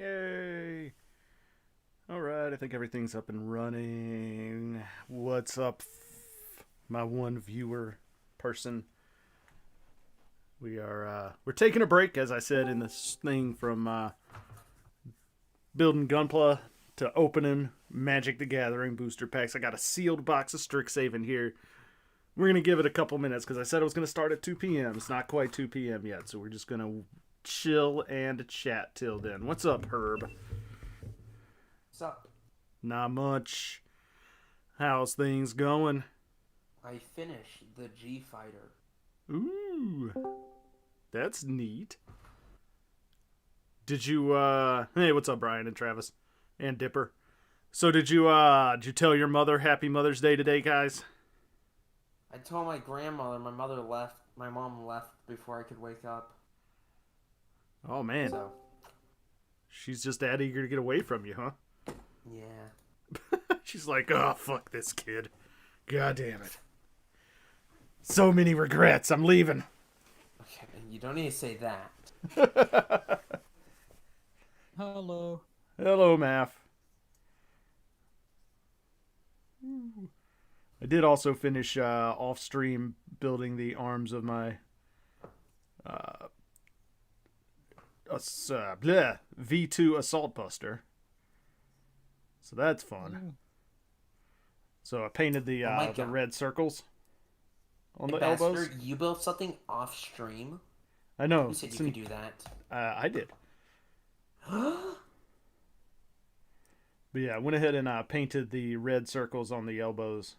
Yay! Alright, I think everything's up and running. What's up, my one viewer person? We're taking a break, as I said in this thing, from building Gunpla to opening Magic the Gathering booster packs. I got a sealed box of Strixhaven here. We're going to give it a couple minutes because I said it was going to start at 2 p.m. It's not quite 2 p.m. yet, so we're just going to chill and chat till then. What's up, Herb? What's up? Not much. How's things going? I finished the G Fighter. Ooh. That's neat. Did you, hey, what's up, Brian and Travis? And Dipper. So did you tell your mother Happy Mother's Day today, guys? I told my grandmother, my mom left before I could wake up. Oh, man. So. She's just that eager to get away from you, huh? Yeah. She's like, oh, fuck this kid. God damn it. So many regrets. I'm leaving. Okay, you don't need to say that. Hello. Hello, Math. I did also finish off-stream building the arms of my V2 Assault Buster. So that's fun. So I painted the red circles on the elbows. You built something off stream? I know. You said you could do that. I did. But yeah, I went ahead and painted the red circles on the elbows.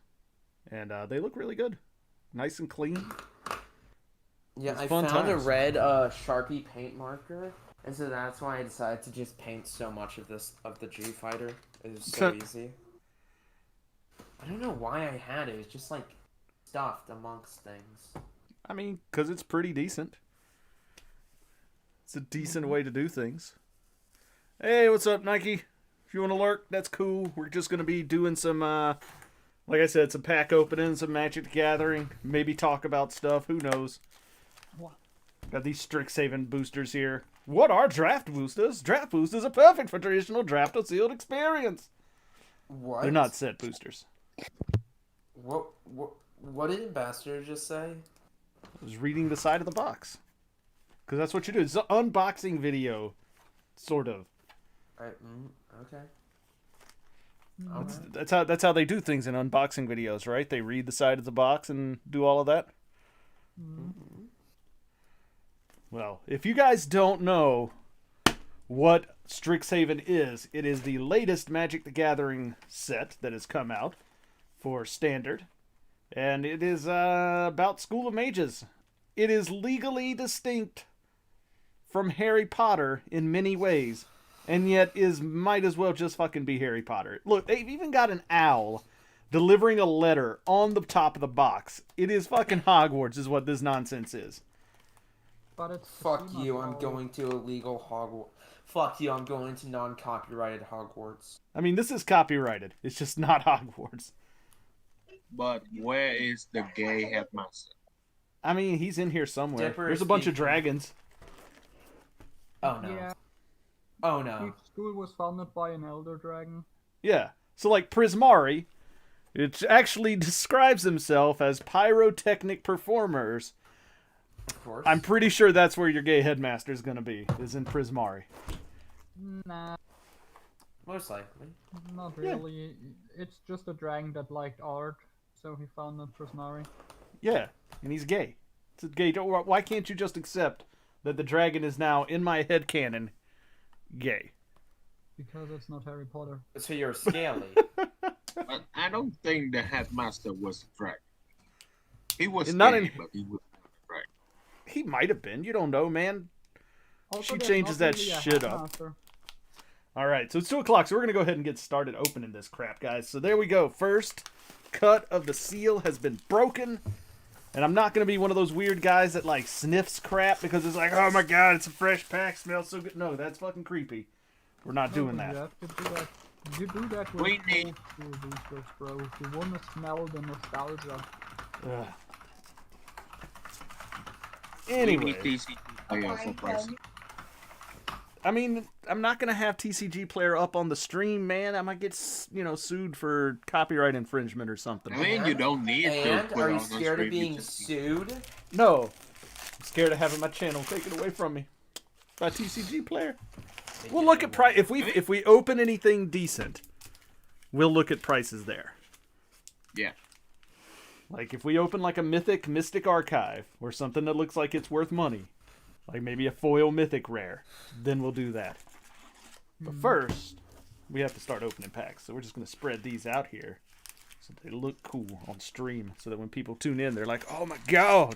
And they look really good. Nice and clean. Yeah, I found a red Sharpie paint marker. And so that's why I decided to just paint so much of the G Fighter. It was so easy. I don't know why I had it. It's just like stuffed amongst things. I mean, because it's pretty decent. It's a decent way to do things. Hey, what's up, Nike? If you want to lurk, that's cool. We're just going to be doing some, like I said, some pack opening, some Magic the Gathering. Maybe talk about stuff. Who knows? Got these Strixhaven boosters here. What are draft boosters? Draft boosters are perfect for traditional draft or sealed experience. What? They're not set boosters. What did Ambassador just say? I was reading the side of the box. Because that's what you do. It's an unboxing video. Sort of. Okay. That's how they do things in unboxing videos, right? They read the side of the box and do all of that. Mm-hmm. Well, if you guys don't know what Strixhaven is, it is the latest Magic the Gathering set that has come out for Standard. And it is about School of Mages. It is legally distinct from Harry Potter in many ways. And yet might as well just fucking be Harry Potter. Look, they've even got an owl delivering a letter on the top of the box. It is fucking Hogwarts is what this nonsense is. But it's Fuck you, I'm going to illegal Hogwarts. Fuck you, I'm going to non-copyrighted Hogwarts. I mean, this is copyrighted. It's just not Hogwarts. But where is the gay headmaster? I mean, he's in here somewhere. Dipper There's a bunch of dragons. Oh, no. Yeah. Oh, no. Each school was founded by an elder dragon. Yeah. So, like, Prismari, it actually describes himself as pyrotechnic performers. Of course. I'm pretty sure that's where your gay headmaster is going to be, is in Prismari. Nah, Most likely. not really. It's just a dragon that liked art, so he founded Prismari. Yeah, and he's gay. It's a gay. Why can't you just accept that the dragon is now, in my headcanon, gay? Because it's not Harry Potter. So you're scaly. But I don't think the headmaster was a dragon. He was Not gay, in- but he was not a dragon. He might have been. You don't know, man. Also, She there's changes not that really a shit up. headmaster. All right, so it's 2 o'clock, so we're going to go ahead and get started opening this crap, guys. So there we go. First cut of the seal has been broken. And I'm not going to be one of those weird guys that, like, sniffs crap because it's like, oh my god, it's a fresh pack, smells so good. No, that's fucking creepy. We're not doing that. You have to do that. You do that with We need- old school boosters, bro. You want to smell the nostalgia. Ugh. We Anyway. need TCG player for pricing. I mean, I'm not gonna have TCG Player up on the stream, man. I might get, sued for copyright infringement or something. I mean, you don't need to. And are you scared of being sued? No, I'm scared of having my channel taken away from me by TCG Player. We'll look at price if we open anything decent. We'll look at prices there. Yeah. Like if we open like a Mystic Archive or something that looks like it's worth money. Like maybe a foil Mythic Rare. Then we'll do that. But first, we have to start opening packs. So we're just going to spread these out here. So they look cool on stream. So that when people tune in, they're like, oh my god.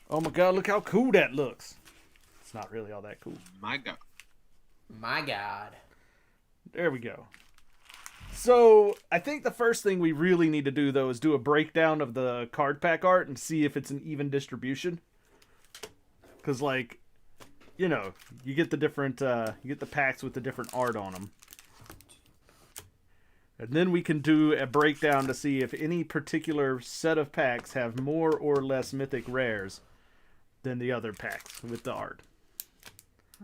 Oh my god, look how cool that looks. It's not really all that cool. My god. My god. There we go. So I think the first thing we really need to do, though, is do a breakdown of the card pack art and see if it's an even distribution. Because, like, you get the different, you get the packs with the different art on them. And then we can do a breakdown to see if any particular set of packs have more or less Mythic Rares than the other packs with the art.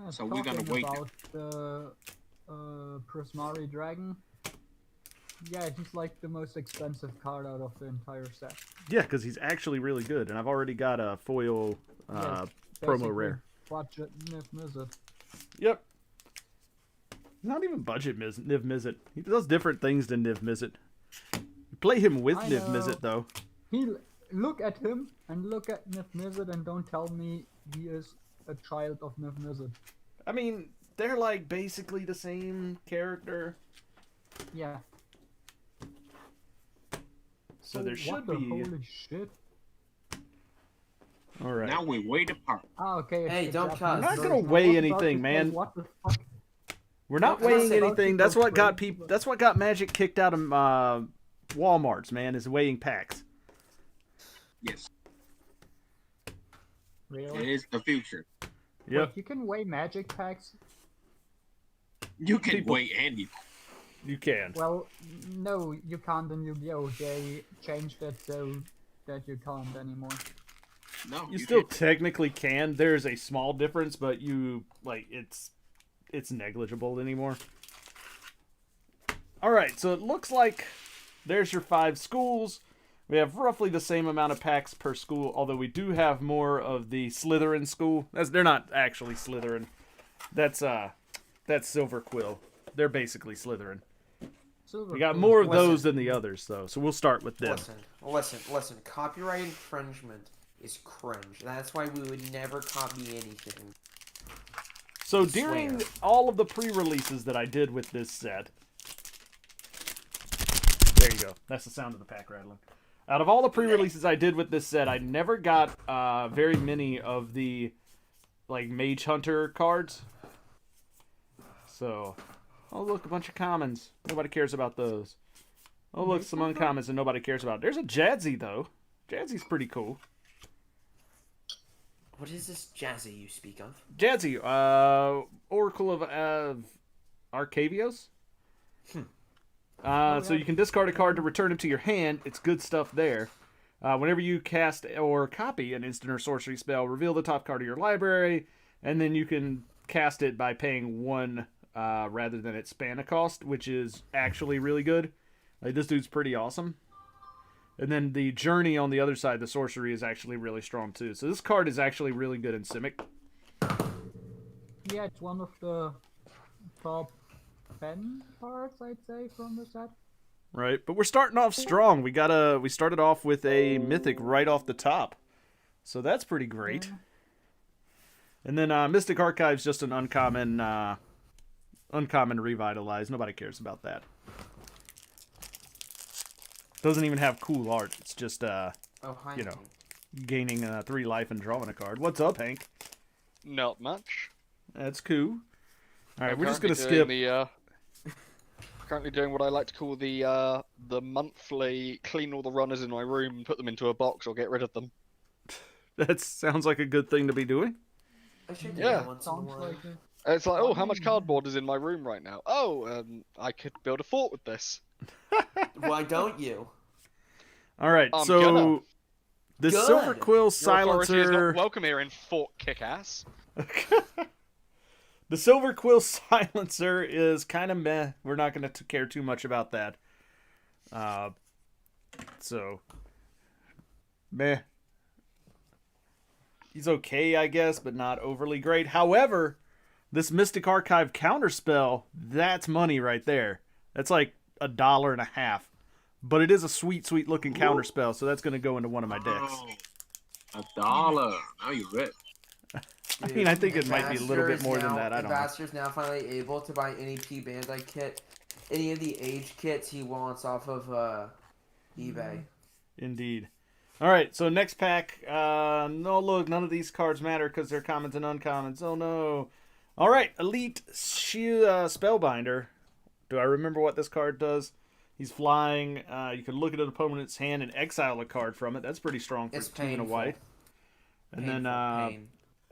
So we're going to wait. About the Prismari Dragon. Yeah, he's like the most expensive card out of the entire set. Yeah, because he's actually really good. And I've already got a foil promo rare. Budget Niv Mizzet. Yep. Not even budget Niv Mizzet. He does different things than Niv Mizzet. You play him with Niv Mizzet, though. Look at him and look at Niv Mizzet and don't tell me he is a child of Niv Mizzet. I mean, they're like basically the same character. Yeah. So there should what be. The holy shit. All right. Now we wait apart. Ah, okay. Hey, don't cut. We're not gonna weigh anything, man. What the fuck? We're not weighing anything. That's what got people. That's what got Magic kicked out of Walmart's, man. Is weighing packs. Yes. Really? It is the future. Yep. Wait, you can weigh Magic packs? You can weigh anything. You can. Well, no, you can't in Yu-Gi-Oh! They changed it so that you can't anymore. No, you still technically can. There's a small difference, but it's negligible anymore. All right, so it looks like there's your 5 schools. We have roughly the same amount of packs per school, although we do have more of the Slytherin school. They're not actually Slytherin. That's Silver Quill. They're basically Slytherin. We got more of those than the others, though, so we'll start with them. Listen. Copyright infringement is cringe. That's why we would never copy anything. So during all of the pre-releases that I did with this set, there you go. That's the sound of the pack rattling. Out of all the pre-releases I did with this set, I never got very many of the Mage Hunter cards. So, oh look, a bunch of commons. Nobody cares about those. Oh look, some uncommons and nobody cares about. There's a Jadzi though. Jadzi's pretty cool. What is this Jazzy you speak of? Jadzi, Oracle of Arcavios. So you can discard a card to return it to your hand. It's good stuff there. Whenever you cast or copy an instant or sorcery spell, reveal the top card of your library, and then you can cast it by paying 1 rather than its mana cost, which is actually really good. Like, this dude's pretty awesome. And then the Journey on the other side, the sorcery, is actually really strong too. So this card is actually really good in Simic. Yeah, it's one of the top 10 cards, I'd say, from the set. Right, but we're starting off strong. We started off with a Mythic right off the top. So that's pretty great. Yeah. And then Mystic Archive's just an uncommon Revitalize. Nobody cares about that. Doesn't even have cool art. It's just, gaining 3 life and drawing a card. What's up, Hank? Not much. That's cool. All right, we're just going to skip. Currently doing what I like to call the monthly clean all the runners in my room and put them into a box or get rid of them. That sounds like a good thing to be doing. I should do that once in a while. It's like, oh, how much cardboard is in my room right now? Oh, I could build a fort with this. Why don't you? All right, so the Silver Quill Your Silencer authority is not welcome here in Fort Kickass. The Silver Quill Silencer is kind of meh. We're not going to care too much about that. So, meh. He's okay, I guess, but not overly great. However, this Mystic Archive counterspell, that's money right there. That's like $1.50. But it is a sweet, sweet looking counterspell, so that's going to go into one of my decks. Oh, $1. Now you're rich. I mean, I think it might be a little bit more than that. I don't know. Ambassador's now finally able to buy any P Bandai kit, any of the age kits he wants off of eBay. Indeed. All right, so next pack. No, look, none of these cards matter because they're commons and uncommons. Oh, no. All right, Elite Spellbinder. Do I remember what this card does? He's flying. You can look at an opponent's hand and exile a card from it. That's pretty strong for 2 and a white. And then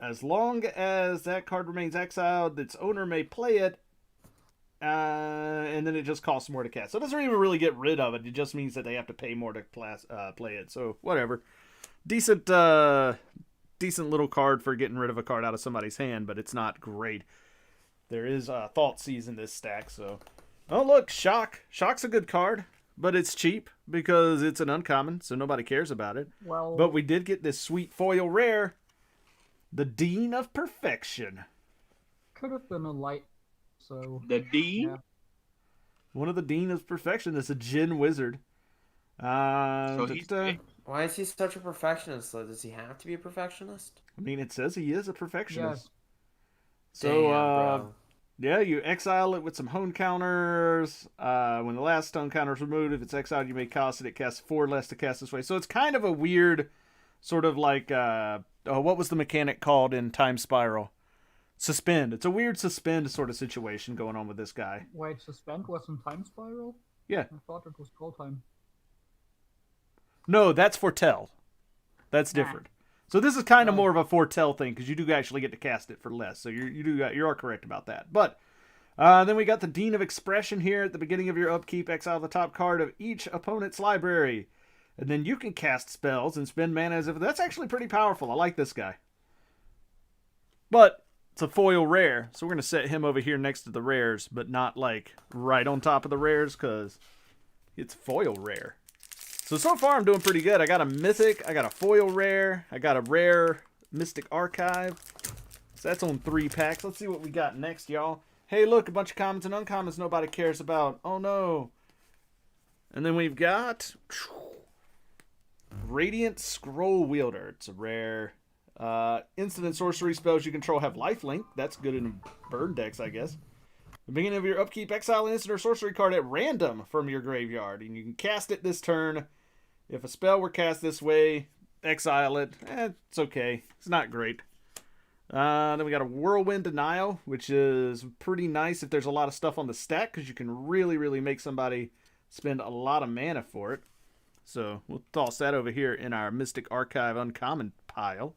as long as that card remains exiled, its owner may play it. And then it just costs more to cast. So it doesn't even really get rid of it. It just means that they have to pay more to play it. So whatever. Decent little card for getting rid of a card out of somebody's hand, but it's not great. There is Thoughtseize in this stack, so... Oh, look, Shock. Shock's a good card, but it's cheap because it's an uncommon, so nobody cares about it. Well, but we did get this sweet foil rare, the Dean of Perfection. Could have been a light, so... The Dean? Yeah. One of the Dean of Perfection. It's a Djinn wizard. So he's... Why is he such a perfectionist, though? Does he have to be a perfectionist? I mean, it says he is a perfectionist. Yes. So, Damn, bro. yeah, you exile it with some hone counters. When the last stone counter is removed, if it's exiled, you may cast it. It casts 4 less to cast this way. So it's kind of a weird, sort of like, what was the mechanic called in Time Spiral? Suspend. It's a weird suspend sort of situation going on with this guy. Wait, Suspend was in Time Spiral? Yeah. I thought it was Call Time. No, that's Foretell. That's different. So this is kind of more of a Foretell thing because you do actually get to cast it for less. So you are correct about that. But then we got the Dean of Expression here at the beginning of your upkeep. Exile the top card of each opponent's library. And then you can cast spells and spend mana as if... That's actually pretty powerful. I like this guy. But it's a foil rare. So we're going to set him over here next to the rares, but not like right on top of the rares because it's foil rare. So far I'm doing pretty good. I got a Mythic, I got a foil rare, I got a rare Mystic Archive. So that's on 3 packs. Let's see what we got next, y'all. Hey, look, a bunch of commons and uncommons nobody cares about. Oh, no. And then we've got Radiant Scroll Wielder. It's a rare. Instant and sorcery spells you control have lifelink. That's good in burn decks, I guess. The beginning of your upkeep, exile an instant or sorcery card at random from your graveyard. And you can cast it this turn. If a spell were cast this way, exile it. It's okay. It's not great. Then we got a Whirlwind Denial, which is pretty nice if there's a lot of stuff on the stack, because you can really, really make somebody spend a lot of mana for it. So we'll toss that over here in our Mystic Archive Uncommon pile.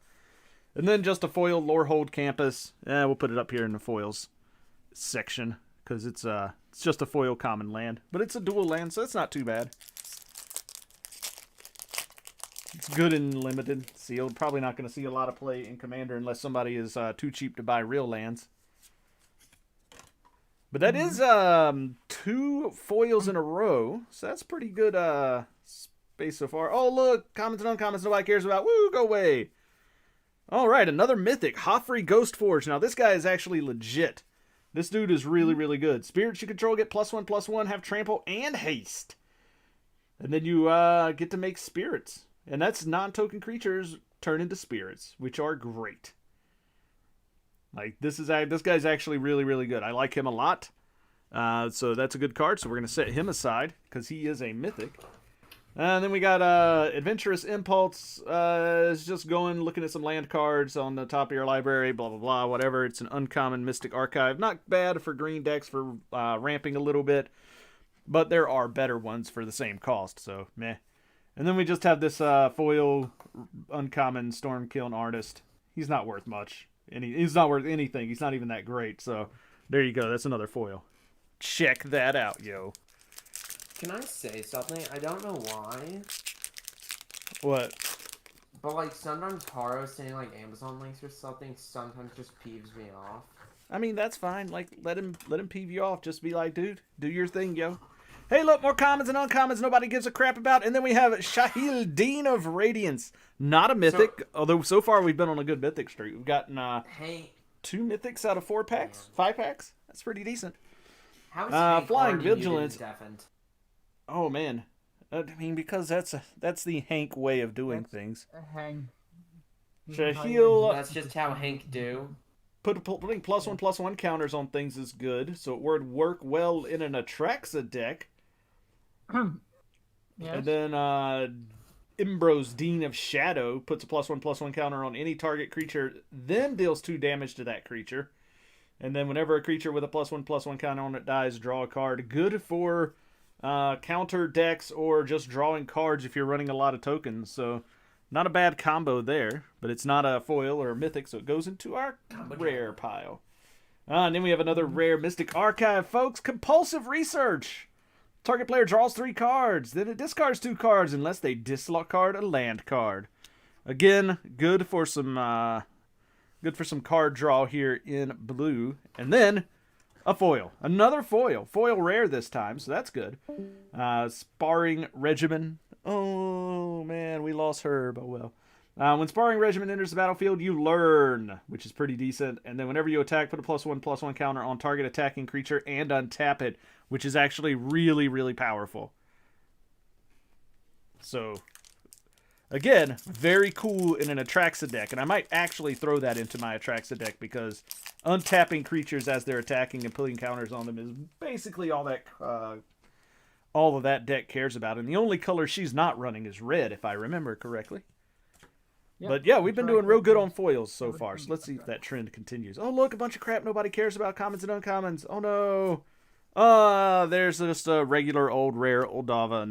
And then just a foil Lorehold Campus. We'll put it up here in the foils section, because it's just a foil common land. But it's a dual land, so it's not too bad. It's good and limited. Sealed. Probably not going to see a lot of play in Commander unless somebody is too cheap to buy real lands. But that is 2 foils in a row. So that's pretty good space so far. Oh, look. Commons and uncommons nobody cares about. Woo, go away. All right, another Mythic. Hoffrey Ghostforge. Now, this guy is actually legit. This dude is really, really good. Spirits you control get +1/+1, have trample and haste. And then you get to make spirits. And that's non-token creatures turn into spirits, which are great. Like, this guy's actually really, really good. I like him a lot. So that's a good card. So we're going to set him aside because he is a Mythic. And then we got Adventurous Impulse. It's just looking at some land cards on the top of your library, blah, blah, blah, whatever. It's an uncommon Mystic Archive. Not bad for green decks for ramping a little bit. But there are better ones for the same cost, so meh. And then we just have this foil uncommon Stormkiln Artist. He's not worth much. He's not worth anything. He's not even that great. So there you go. That's another foil. Check that out, yo. Can I say something? I don't know why. What? But like sometimes Haro saying like Amazon links or something sometimes just peeves me off. I mean, that's fine. Like, let him peeve you off. Just be like, dude, do your thing, yo. Hey, look, more commons and uncommons nobody gives a crap about. And then we have Shahil Dean of Radiance. Not a mythic, although so far we've been on a good mythic streak. We've gotten 2 mythics out of 4 packs, 5 packs. That's pretty decent. How is Flying Vigilance. Deafened? Oh, man. I mean, because that's the Hank way of doing things. Hang. Shahil. That's just how Hank do. Putting +1/+1 counters on things is good, so it would work well in an Atraxa deck. Yes. And then Imbro's Dean of Shadow puts a +1/+1 counter on any target creature, then deals 2 damage to that creature. And then whenever a creature with a +1/+1 counter on it dies, draw a card. Good for counter decks or just drawing cards if you're running a lot of tokens. So not a bad combo there, but it's not a foil or a mythic, so it goes into our rare pile. And then we have another rare Mystic Archive, folks. Compulsive Research. Target player draws 3 cards, then it discards 2 cards unless they discard a land card. Again, good for some card draw here in blue. And then a foil. Another foil. Foil rare this time, so that's good. Sparring Regimen. Oh, man, we lost Herb. Oh, well. When Sparring Regiment enters the battlefield, you learn, which is pretty decent. And then whenever you attack, put a +1/+1 counter on target attacking creature and untap it, which is actually really, really powerful. So, again, very cool in an Atraxa deck. And I might actually throw that into my Atraxa deck because untapping creatures as they're attacking and putting counters on them is basically all of that deck cares about. And the only color she's not running is red, if I remember correctly. Yep. But yeah, we've been doing real good on foils so far. So let's see if that trend continues. Oh, look, a bunch of crap nobody cares about. Commons and uncommons. Oh, no. There's just a regular old rare Oldava.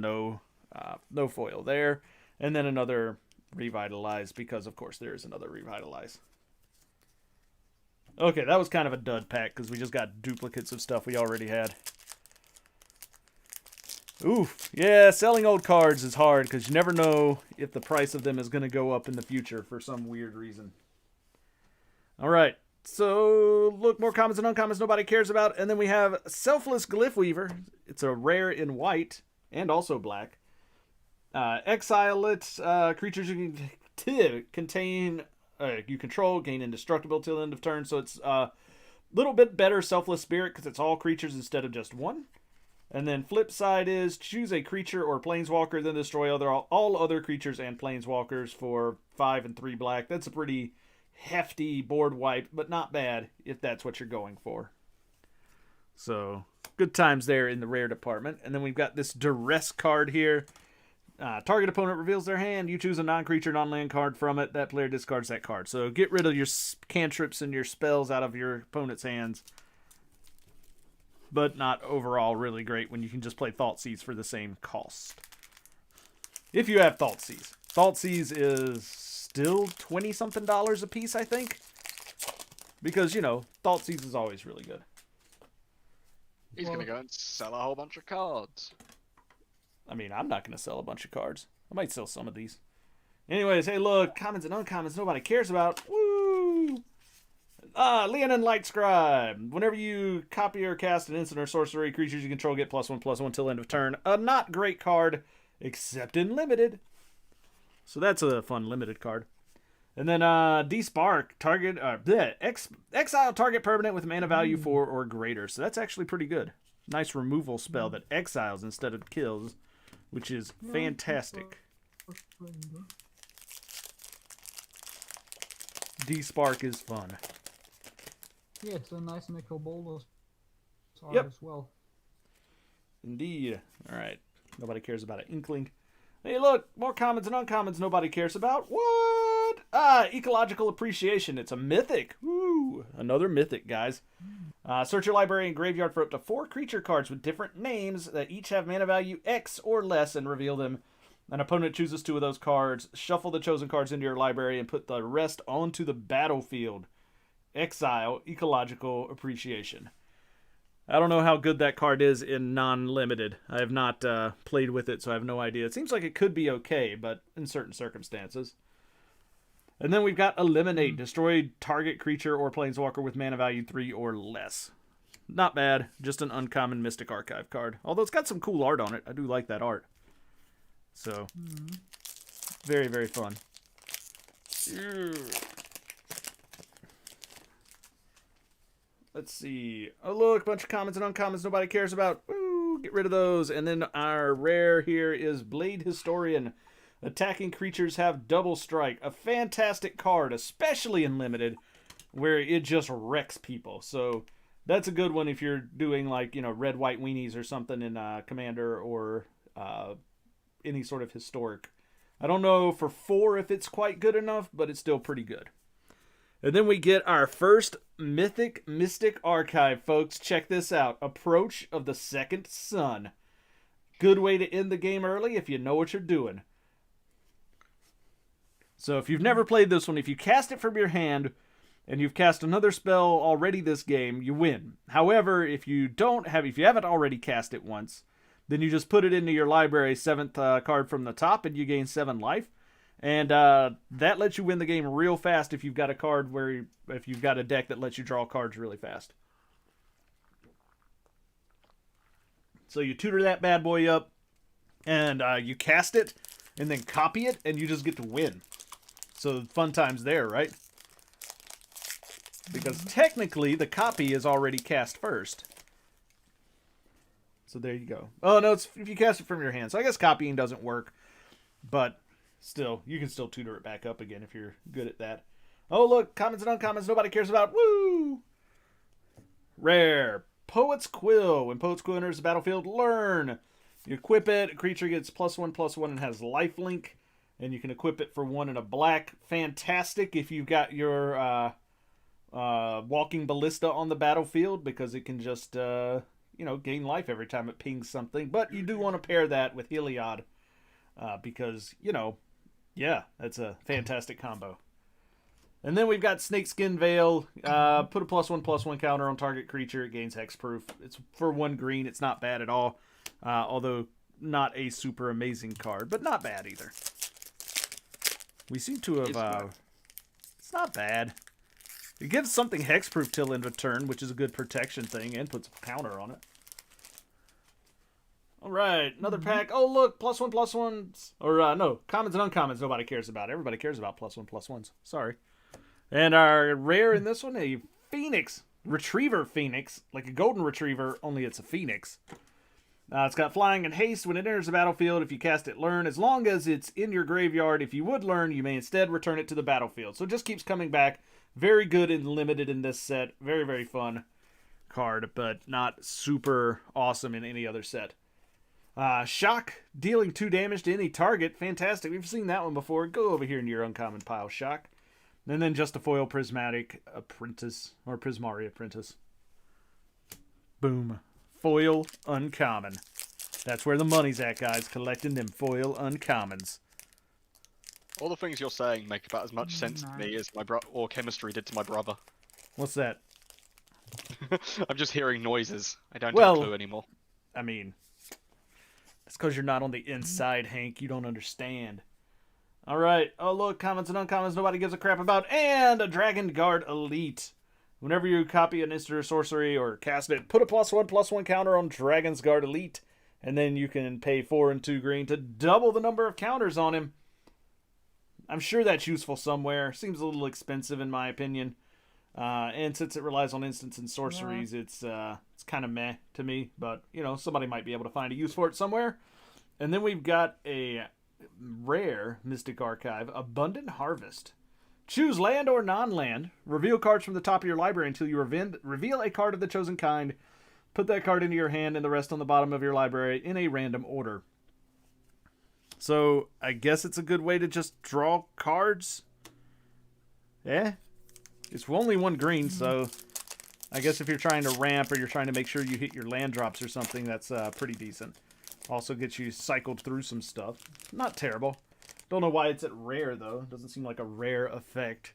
No foil there. And then another Revitalize because, of course, there is another Revitalize. Okay, that was kind of a dud pack because we just got duplicates of stuff we already had. Oof. Yeah, selling old cards is hard because you never know if the price of them is going to go up in the future for some weird reason. All right. So, look, more commons and uncommons nobody cares about. And then we have Selfless Glyph Weaver. It's a rare in white and also black. Exile it. Creatures you you control, gain indestructible till the end of turn. So it's a little bit better Selfless Spirit because it's all creatures instead of just one. And then flip side is choose a creature or planeswalker, then destroy all other creatures and planeswalkers for 5 and 3 black. That's a pretty hefty board wipe, but not bad if that's what you're going for. So, good times there in the rare department. And then we've got this Duress card here. Target opponent reveals their hand. You choose a non-creature, non-land card from it. That player discards that card. So, get rid of your cantrips and your spells out of your opponent's hands. But not overall really great when you can just play Thoughtseize for the same cost. If you have Thoughtseize. Thoughtseize is still $20-something a piece, I think. Because, Thoughtseize is always really good. He's going to go and sell a whole bunch of cards. I mean, I'm not going to sell a bunch of cards. I might sell some of these. Anyways, hey, look, commons and uncommons nobody cares about. Woo! Leonin Light Scribe. Whenever you copy or cast an instant or sorcery, creatures you control get +1/+1 till end of turn. A not great card, except in limited. So that's a fun limited card. And then Despark, exile target permanent with mana value 4 or greater. So that's actually pretty good. Nice removal spell that exiles instead of kills, which is fantastic. Despark is fun. Yeah, it's a nice Nicol Bolas Yep. as well. Indeed. All right. Nobody cares about an Inkling. Hey, look, more commons and uncommons nobody cares about. What? Ecological Appreciation. It's a mythic. Woo! Another mythic, guys. Search your library and graveyard for up to 4 creature cards with different names that each have mana value X or less and reveal them. An opponent chooses 2 of those cards. Shuffle the chosen cards into your library and put the rest onto the battlefield. Exile Ecological Appreciation. I don't know how good that card is in non-limited. I have not played with it, so I have no idea. It seems like it could be okay, but in certain circumstances. And then we've got Eliminate. Destroy target creature or planeswalker with mana value 3 or less. Not bad. Just an uncommon Mystic Archive card. Although it's got some cool art on it. I do like that art. So, very, very fun. Let's see. Oh, look. Bunch of commons and uncommons nobody cares about. Woo! Get rid of those. And then our rare here is Blade Historian. Attacking creatures have double strike. A fantastic card, especially in Limited, where it just wrecks people. So that's a good one if you're doing like, red, white weenies or something in Commander or any sort of historic. I don't know for 4 if it's quite good enough, but it's still pretty good. And then we get our first Mythic Mystic Archive, folks. Check this out. Approach of the Second Sun. Good way to end the game early if you know what you're doing. So if you've never played this one, if you cast it from your hand and you've cast another spell already this game, you win. However, if you haven't already cast it once, then you just put it into your library, 7th card from the top, and you gain 7 life. And that lets you win the game real fast if you've got if you've got a deck that lets you draw cards really fast. So you tutor that bad boy up, and you cast it, and then copy it, and you just get to win. So fun times there, right? Because technically the copy is already cast first. So there you go. Oh no, it's if you cast it from your hand. So I guess copying doesn't work, but still, you can still tutor it back up again if you're good at that. Oh look, commons and uncommons nobody cares about. Woo! Rare. Poet's Quill. When Poet's Quill enters the battlefield, learn. You equip it, a creature gets +1/+1 and has lifelink. And you can equip it for 1 in a black. Fantastic if you've got your Walking Ballista on the battlefield, because it can just, gain life every time it pings something. But you do want to pair that with Heliod, because, that's a fantastic combo. And then we've got Snakeskin Veil. Put a +1/+1 counter on target creature. It gains hexproof. It's for 1 green. It's not bad at all. Although not a super amazing card, but not bad either. We seem to have... It's not bad. It gives something hexproof till end of turn, which is a good protection thing, and puts a counter on it. Alright, another pack. Oh, look, +1/+1s. Or, no, commons and uncommons nobody cares about. Everybody cares about +1/+1s. Sorry. And our rare in this one, a Phoenix. Retriever Phoenix. Like a golden retriever, only it's a Phoenix. It's got flying and haste. When it enters the battlefield, if you cast it, learn. As long as it's in your graveyard, if you would learn, you may instead return it to the battlefield. So it just keeps coming back. Very good and limited in this set. Very, very fun card, but not super awesome in any other set. Shock, dealing 2 damage to any target. Fantastic. We've seen that one before. Go over here in your uncommon pile, Shock. And then just a foil Prismatic Apprentice, or Prismari Apprentice. Boom. Foil uncommon. That's where the money's at, guys. Collecting them foil uncommons. All the things you're saying make about as much sense to me as or chemistry did to my brother. What's that? I'm just hearing noises. I don't have a clue anymore. I mean, it's because you're not on the inside, Hank. You don't understand. All right. Oh, look, commons and uncommons nobody gives a crap about. And a Dragon Guard Elite. Whenever you copy an instant or sorcery or cast it, put a +1/+1 counter on Dragon's Guard Elite. And then you can pay 4 and 2 green to double the number of counters on him. I'm sure that's useful somewhere. Seems a little expensive in my opinion. And since it relies on instants and sorceries, it's kind of meh to me. But, somebody might be able to find a use for it somewhere. And then we've got a rare Mystic Archive, Abundant Harvest. Choose land or non-land. Reveal cards from the top of your library until you reveal a card of the chosen kind. Put that card into your hand and the rest on the bottom of your library in a random order. So, I guess it's a good way to just draw cards. Yeah. It's only 1 green, so I guess if you're trying to ramp or you're trying to make sure you hit your land drops or something, that's pretty decent. Also gets you cycled through some stuff. Not terrible. Don't know why it's at rare, though. Doesn't seem like a rare effect.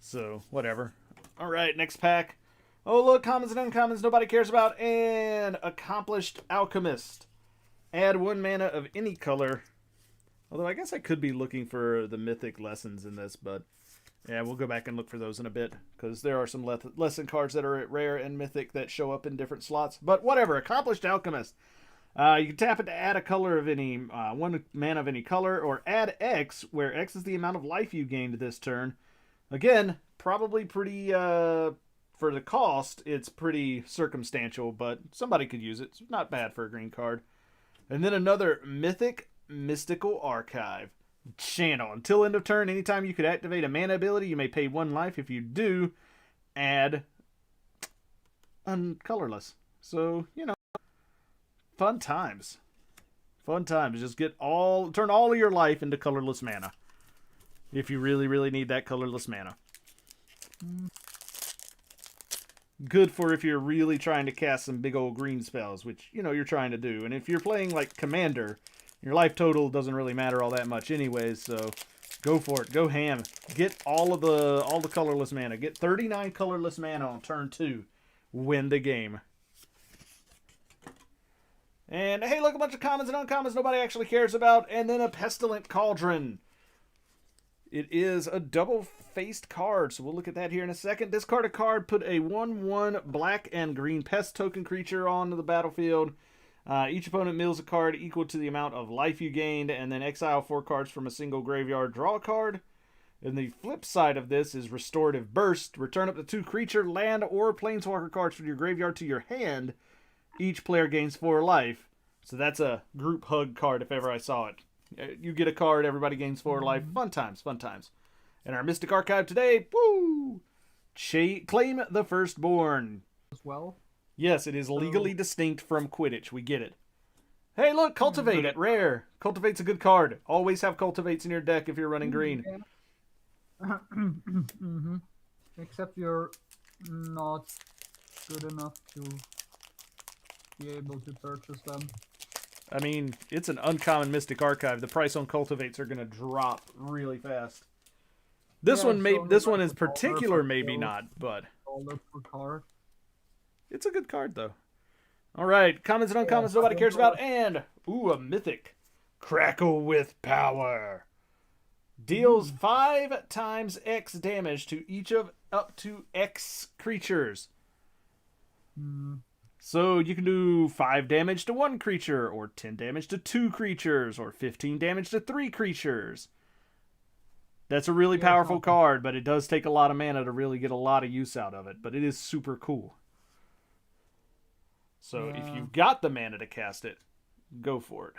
So, whatever. Alright, next pack. Oh, look, commons and uncommons nobody cares about. And Accomplished Alchemist. Add 1 mana of any color Although I guess I could be looking for the mythic lessons in this, but yeah, we'll go back and look for those in a bit, because there are some lesson cards that are rare and mythic that show up in different slots. But whatever, Accomplished Alchemist. You can tap it to add a color of any, one mana of any color, or add X, where X is the amount of life you gained this turn. Again, probably pretty, for the cost, it's pretty circumstantial, but somebody could use it. It's not bad for a green card. And then another Mythic Mystical Archive. Channel. Until end of turn, anytime you could activate a mana ability, you may pay 1 life. If you do, add uncolorless. So, you know, fun times. Fun times. Just turn all of your life into colorless mana. If you really, really need that colorless mana. Good for if you're really trying to cast some big old green spells, which, you know, you're trying to do. And if you're playing like Commander, your life total doesn't really matter all that much anyways, so go for it. Go ham. Get all the colorless mana. Get 39 colorless mana on turn 2. Win the game. And hey, look, a bunch of commons and uncommons nobody actually cares about. And then a Pestilent Cauldron. It is a double-faced card, so we'll look at that here in a second. Discard a card, put a 1/1 black and green pest token creature onto the battlefield. Each opponent mills a card equal to the amount of life you gained, and then exile 4 cards from a single graveyard, draw a card. And the flip side of this is Restorative Burst. Return up to 2 creature, land, or planeswalker cards from your graveyard to your hand. Each player gains 4 life. So that's a group hug card if ever I saw it. You get a card, everybody gains 4 life. Fun times, fun times. And our Mystic Archive today, woo! Claim the Firstborn. As well. Yes, it is legally distinct from Quidditch. We get it. Hey, look, Cultivate at rare. Cultivate's a good card. Always have Cultivates in your deck if you're running green. Yeah. Except you're not good enough to be able to purchase them. I mean, it's an uncommon Mystic Archive. The price on Cultivates are going to drop really fast. This one is particular, maybe not, but $1 per card. It's a good card, though. All right, commons and uncommons nobody cares about, and a mythic, Crackle with Power. Deals 5 times X damage to each of up to X creatures. So you can do 5 damage to 1 creature, or 10 damage to 2 creatures, or 15 damage to 3 creatures. That's a really powerful card, but it does take a lot of mana to really get a lot of use out of it. But it is super cool. So if you've got the mana to cast it, go for it.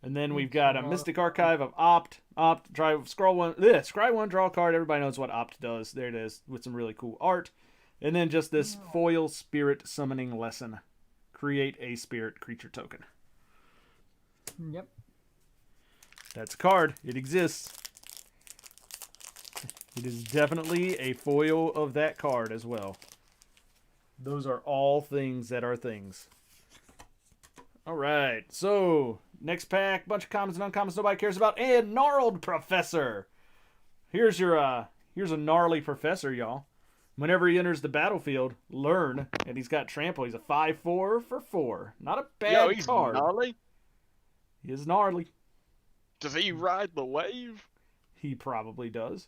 And then we've got a Mystic Archive of Opt, scry one, draw a card. Everybody knows what Opt does. There it is, with some really cool art. And then just this foil spirit summoning lesson. Create a spirit creature token. Yep. That's a card. It exists. It is definitely a foil of that card as well. Those are all things that are things. All right. So, next pack. Bunch of commons and uncommons nobody cares about. And Gnarled Professor. Here's a gnarly professor, y'all. Whenever he enters the battlefield, learn. And he's got trample. He's a 5/4 for 4. Not a bad he's card. gnarly. He is gnarly. Does he ride the wave? He probably does.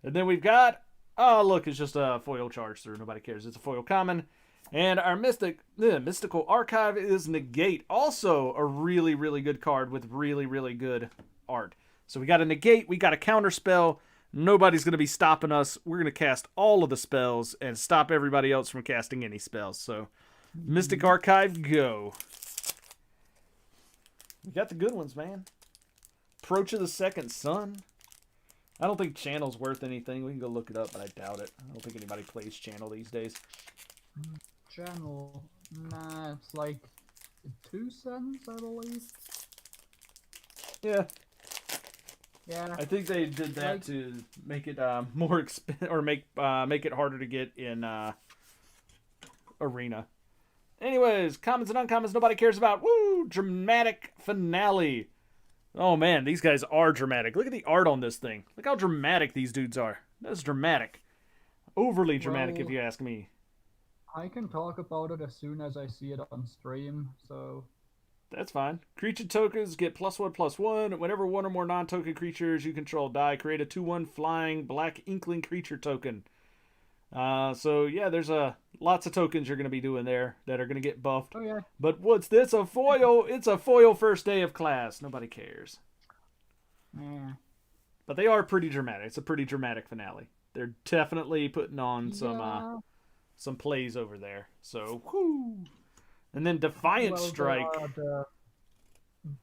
And then we've got... Oh, look, it's just a foil charge through. Nobody cares. It's a foil common. And our Mystical Archive is Negate. Also a really, really good card with really, really good art. So we got a Negate. We got a counter spell. Nobody's going to be stopping us. We're going to cast all of the spells and stop everybody else from casting any spells. So, Mystic Archive, go. We got the good ones, man. Approach of the Second Sun. I don't think Channel's worth anything. We can go look it up, but I doubt it. I don't think anybody plays Channel these days. Channel? Nah, it's like 2 cents, I believe. Yeah. Yeah. I think they did that to make it more expensive, or make it harder to get in Arena. Anyways, commons and uncommons nobody cares about. Woo! Dramatic Finale. Oh man, these guys are dramatic. Look at the art on this thing. Look how dramatic these dudes are. That's dramatic. Overly dramatic, if you ask me. I can talk about it as soon as I see it on stream, so... That's fine. Creature tokens get +1/+1. Whenever one or more non-token creatures you control die, create a 2/1 flying black inkling creature token. So yeah, there's lots of tokens you're going to be doing there that are going to get buffed. Oh yeah. But what's this? A foil? It's a foil first day of class. Nobody cares. Yeah. But they are pretty dramatic. It's a pretty dramatic finale. They're definitely putting on some plays over there. So, whoo. And then Defiant Strike. The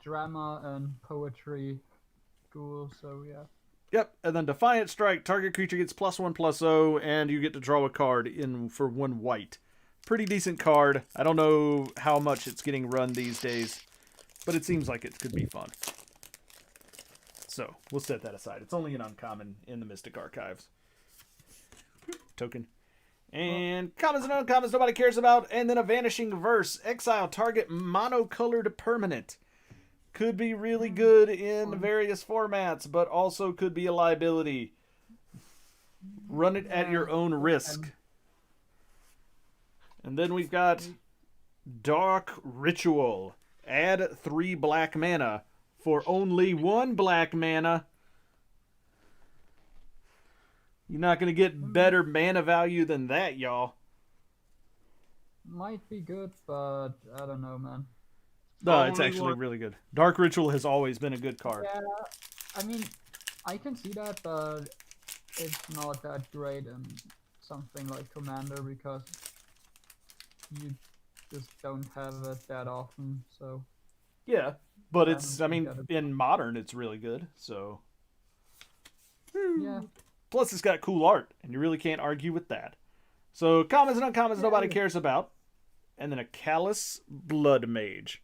drama and poetry school, so yeah. Yep, and then Defiant Strike, target creature gets +1/+0, and you get to draw a card in for 1 white. Pretty decent card. I don't know how much it's getting run these days, but it seems like it could be fun. So, we'll set that aside. It's only an uncommon in the Mystic Archives. Token. And commons and uncommons nobody cares about, and then a Vanishing Verse. Exile target monocolored permanent. Could be really good in various formats, but also could be a liability. Run it at your own risk. And then we've got Dark Ritual. Add 3 black mana for only 1 black mana. You're not going to get better mana value than that, y'all. Might be good, but I don't know, man. No, it's actually really good. Dark Ritual has always been a good card. Yeah, I mean, I can see that, but it's not that great in something like Commander because you just don't have it that often, so... Yeah, but it's, I mean, in Modern, it's really good, so... Yeah. Plus, it's got cool art, and you really can't argue with that. So, commons and uncommons nobody cares about. And then a Callous Blood Mage.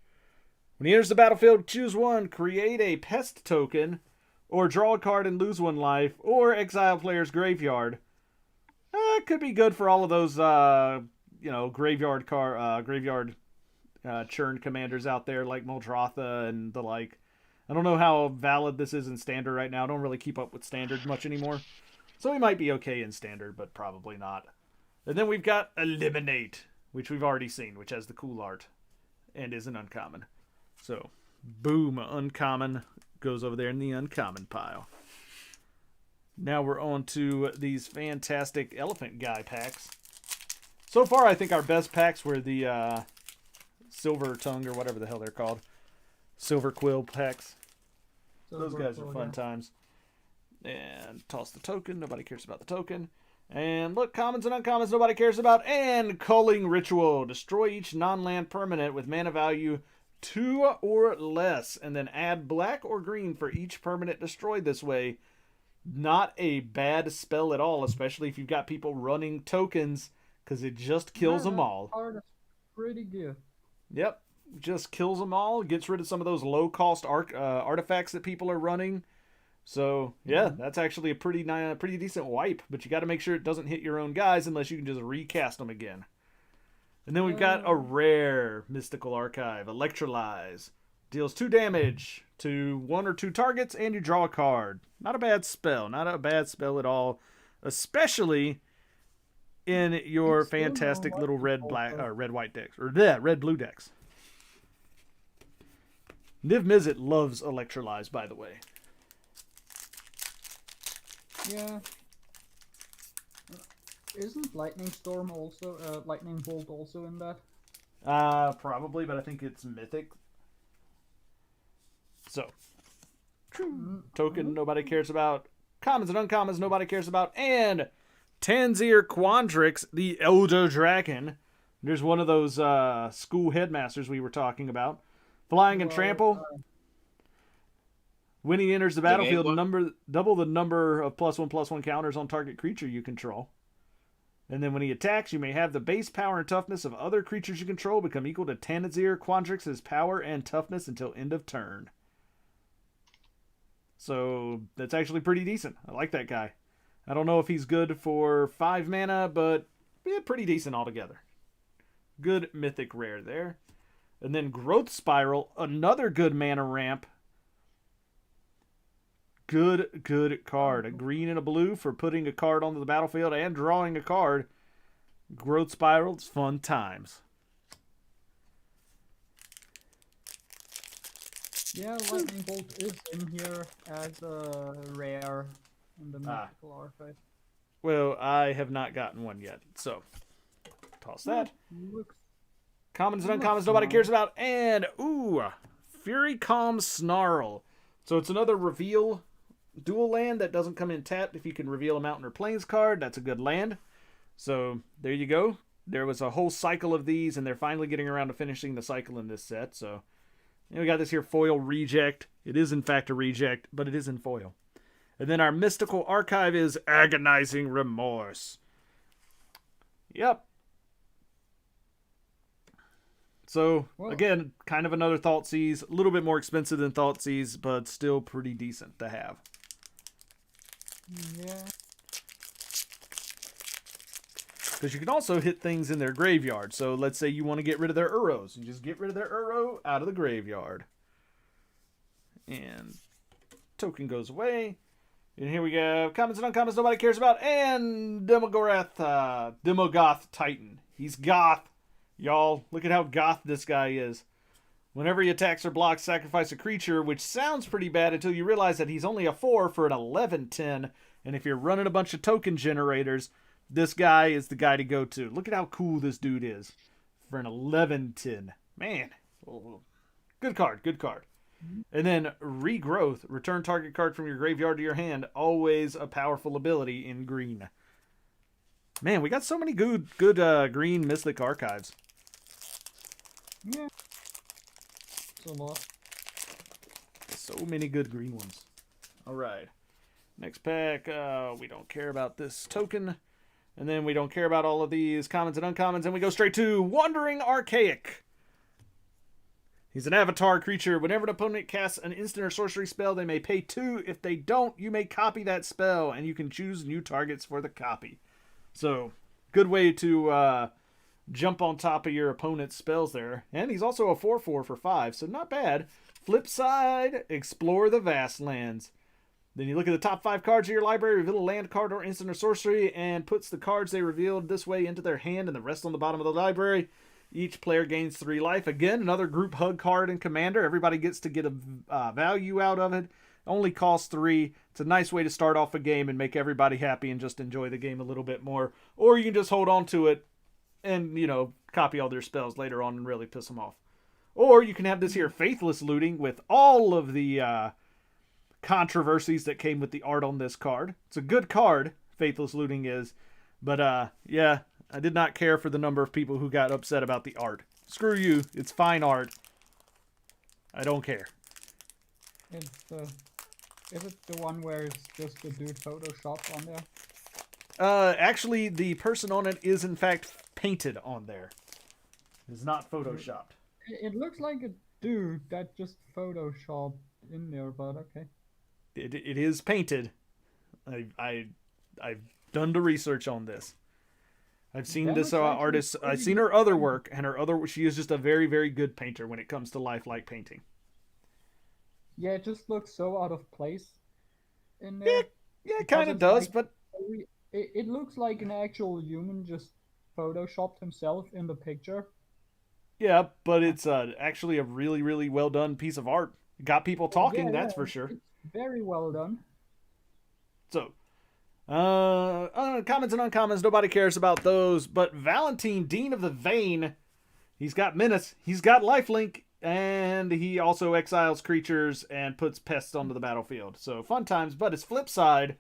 When he enters the battlefield, choose 1, create a pest token, or draw a card and lose 1 life, or exile player's graveyard. Could be good for all of those, graveyard churn commanders out there, like Muldrotha and the like. I don't know how valid this is in Standard right now. I don't really keep up with Standard much anymore. So we might be okay in Standard, but probably not. And then we've got Eliminate, which we've already seen, which has the cool art and is an uncommon. So, boom, uncommon goes over there in the uncommon pile. Now we're on to these fantastic Elephant Guy packs. So far, I think our best packs were the Silver Tongue, or whatever the hell they're called. Silver Quill packs. Those guys are fun times. And toss the token. Nobody cares about the token. And look, commons and uncommons nobody cares about. And Culling Ritual. Destroy each non-land permanent with mana value 2 or less. And then add black or green for each permanent destroyed this way. Not a bad spell at all, especially if you've got people running tokens, because it just kills them all. Card is pretty good. Yep. Just kills them all. Gets rid of some of those low-cost artifacts that people are running. So, yeah, that's actually a pretty decent wipe. But you got to make sure it doesn't hit your own guys unless you can just recast them again. And then we've got a rare Mystical Archive, Electrolyze. Deals 2 damage to 1 or 2 targets, and you draw a card. Not a bad spell. Not a bad spell at all. Especially in your fantastic little red-white decks. Or, red-blue decks. Niv Mizzet loves Electrolyze, by the way. Yeah. Isn't Lightning Storm also, Lightning Bolt also in that? Probably, but I think it's Mythic. So, token nobody cares about. Commons and uncommons nobody cares about. And Tanzir Kwondrix, the Elder Dragon. There's one of those school headmasters we were talking about. Flying and trample. When he enters the battlefield, double the number of +1/+1 counters on target creature you control. And then when he attacks, you may have the base power and toughness of other creatures you control become equal to Tanzir Kwondrix's power and toughness until end of turn. So that's actually pretty decent. I like that guy. I don't know if he's good for 5 mana, but pretty decent altogether. Good mythic rare there. And then Growth Spiral, another good mana ramp. Good card. A green and a blue for putting a card onto the battlefield and drawing a card. Growth Spiral, it's fun times. Yeah, Lightning Bolt is in here as a rare in the Mythical Archive. Well, I have not gotten one yet, so toss that. Looks Commons and uncommons nobody cares about. And, Fury Calm Snarl. So it's another reveal dual land that doesn't come in tapped. If you can reveal a mountain or plains card, that's a good land. So there you go. There was a whole cycle of these, and they're finally getting around to finishing the cycle in this set. So we got this here foil reject. It is in fact a reject, but it is in foil. And then our mystical archive is Agonizing Remorse. Yep. So, again, kind of another Thoughtseize. A little bit more expensive than Thoughtseize, but still pretty decent to have. Yeah. Because you can also hit things in their graveyard. So let's say you want to get rid of their Uros. You just get rid of their Uro out of the graveyard. And token goes away. And here we go. Commons and uncommons nobody cares about. And Demogoth Titan. He's goth. Y'all, look at how goth this guy is. Whenever he attacks or blocks, sacrifice a creature, which sounds pretty bad until you realize that he's only a 4 for an 11/10. And if you're running a bunch of token generators, this guy is the guy to go to. Look at how cool this dude is for an 11/10. Man, good card, good card. And then Regrowth. Return target card from your graveyard to your hand. Always a powerful ability in green. Man, we got so many good green Mythic archives. Yeah. It's a lot. So many good green ones. All right. Next pack. We don't care about this token. And then we don't care about all of these commons and uncommons. And we go straight to Wandering Archaic. He's an avatar creature. Whenever an opponent casts an instant or sorcery spell, they may pay 2. If they don't, you may copy that spell. And you can choose new targets for the copy. So, good way to jump on top of your opponent's spells there. And he's also a 4/4 for 5, so not bad. Flip side, explore the vast lands. Then you look at the top 5 cards of your library, reveal a land card or instant or sorcery, and puts the cards they revealed this way into their hand and the rest on the bottom of the library. Each player gains 3 life. Again, another group hug card in Commander. Everybody gets to get a value out of it. Only costs 3. It's a nice way to start off a game and make everybody happy and just enjoy the game a little bit more. Or you can just hold on to it and, copy all their spells later on and really piss them off. Or you can have this here Faithless Looting with all of the controversies that came with the art on this card. It's a good card, Faithless Looting is. But, yeah, I did not care for the number of people who got upset about the art. Screw you. It's fine art. I don't care. Is it the one where it's just the dude photoshopped on there? Actually, the person on it is in fact painted on there. It's not photoshopped. It looks like a dude that just photoshopped in there, but okay. It is painted. I've done the research on this. I've seen this artist. I've seen her other work, and she is just a very, very good painter when it comes to lifelike painting. Yeah, it just looks so out of place in there. Yeah, it kind of does, but it looks like an actual human just photoshopped himself in the picture. Yeah, but it's actually a really, really well done piece of art. Got people talking, that's for sure. It's very well done. So, commons and uncommons, nobody cares about those. But Valentine, Dean of the Vein, he's got Menace, he's got Lifelink, and he also exiles creatures and puts pests onto the battlefield. So, fun times. But his flip side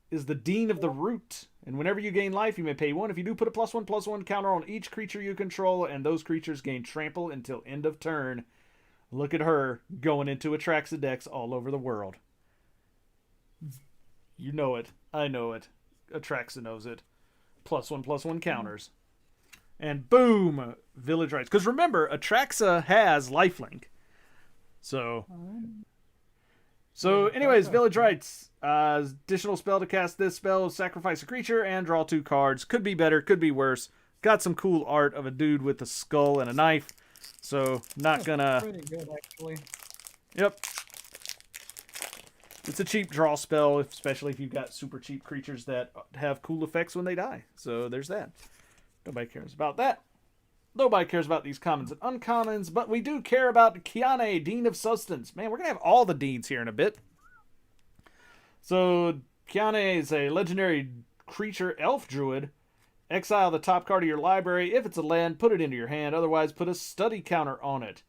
is the Dean of the Root. And whenever you gain life, you may pay 1. If you do, put a +1/+1 counter on each creature you control, and those creatures gain trample until end of turn. Look at her going into Atraxa decks all over the world. You know it. I know it. Atraxa knows it. +1/+1 counters. And boom! Village Rites. Because remember, Atraxa has lifelink. So anyways, Village Rites. Additional spell to cast this spell, sacrifice a creature and draw 2 cards. Could be better, could be worse. Got some cool art of a dude with a skull and a knife. So, not gonna... Pretty good, actually. Yep. It's a cheap draw spell, especially if you've got super cheap creatures that have cool effects when they die. So, there's that. Nobody cares about that. Nobody cares about these commons and uncommons, but we do care about Kiane, Dean of Substance. Man, we're going to have all the Deans here in a bit. So, Kiane is a legendary creature elf druid. Exile the top card of your library. If it's a land, put it into your hand. Otherwise, put a study counter on it.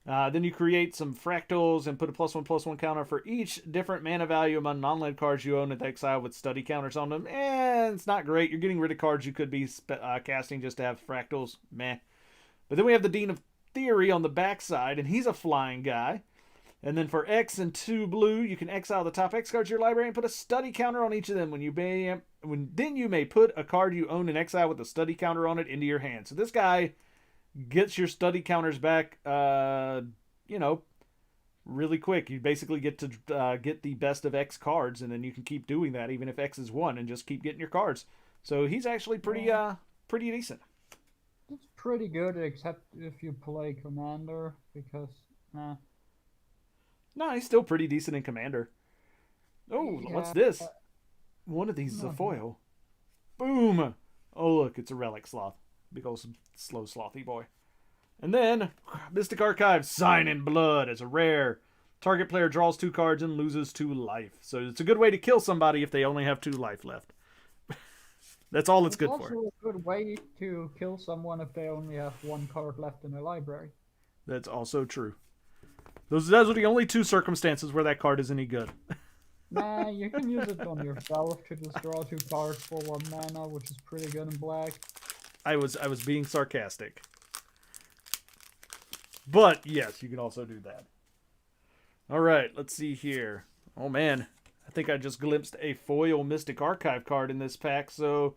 Then you create some fractals and put a +1/+1 counter for each different mana value among non-land cards you own with exile with study counters on them. And it's not great. You're getting rid of cards you could be casting just to have fractals. Meh. But then we have the Dean of Theory on the backside, and he's a flying guy. And then for X and 2 blue, you can exile the top X cards of your library and put a study counter on each of them. Then you may put a card you own in exile with a study counter on it into your hand. So this guy gets your study counters back, really quick. You basically get to get the best of X cards, and then you can keep doing that even if X is 1 and just keep getting your cards. So he's actually pretty decent. It's pretty good, except if you play Commander, because, No, he's still pretty decent in Commander. Oh, yeah. What's this? One of these is a foil. Boom! Oh, look, it's a Relic Sloth. Big old slow slothy boy. And then, Mystic Archive, Sign in Blood as a rare. Target player draws 2 cards and loses 2 life. So it's a good way to kill somebody if they only have 2 life left. That's all it's good for. It's also a good way to kill someone if they only have 1 card left in their library. That's also true. Those are the only 2 circumstances where that card is any good. Nah, you can use it on yourself to just draw 2 cards for 1 mana, which is pretty good in black. I was being sarcastic. But, yes, you can also do that. Alright, let's see here. Oh, man. I think I just glimpsed a foil Mystic Archive card in this pack, so...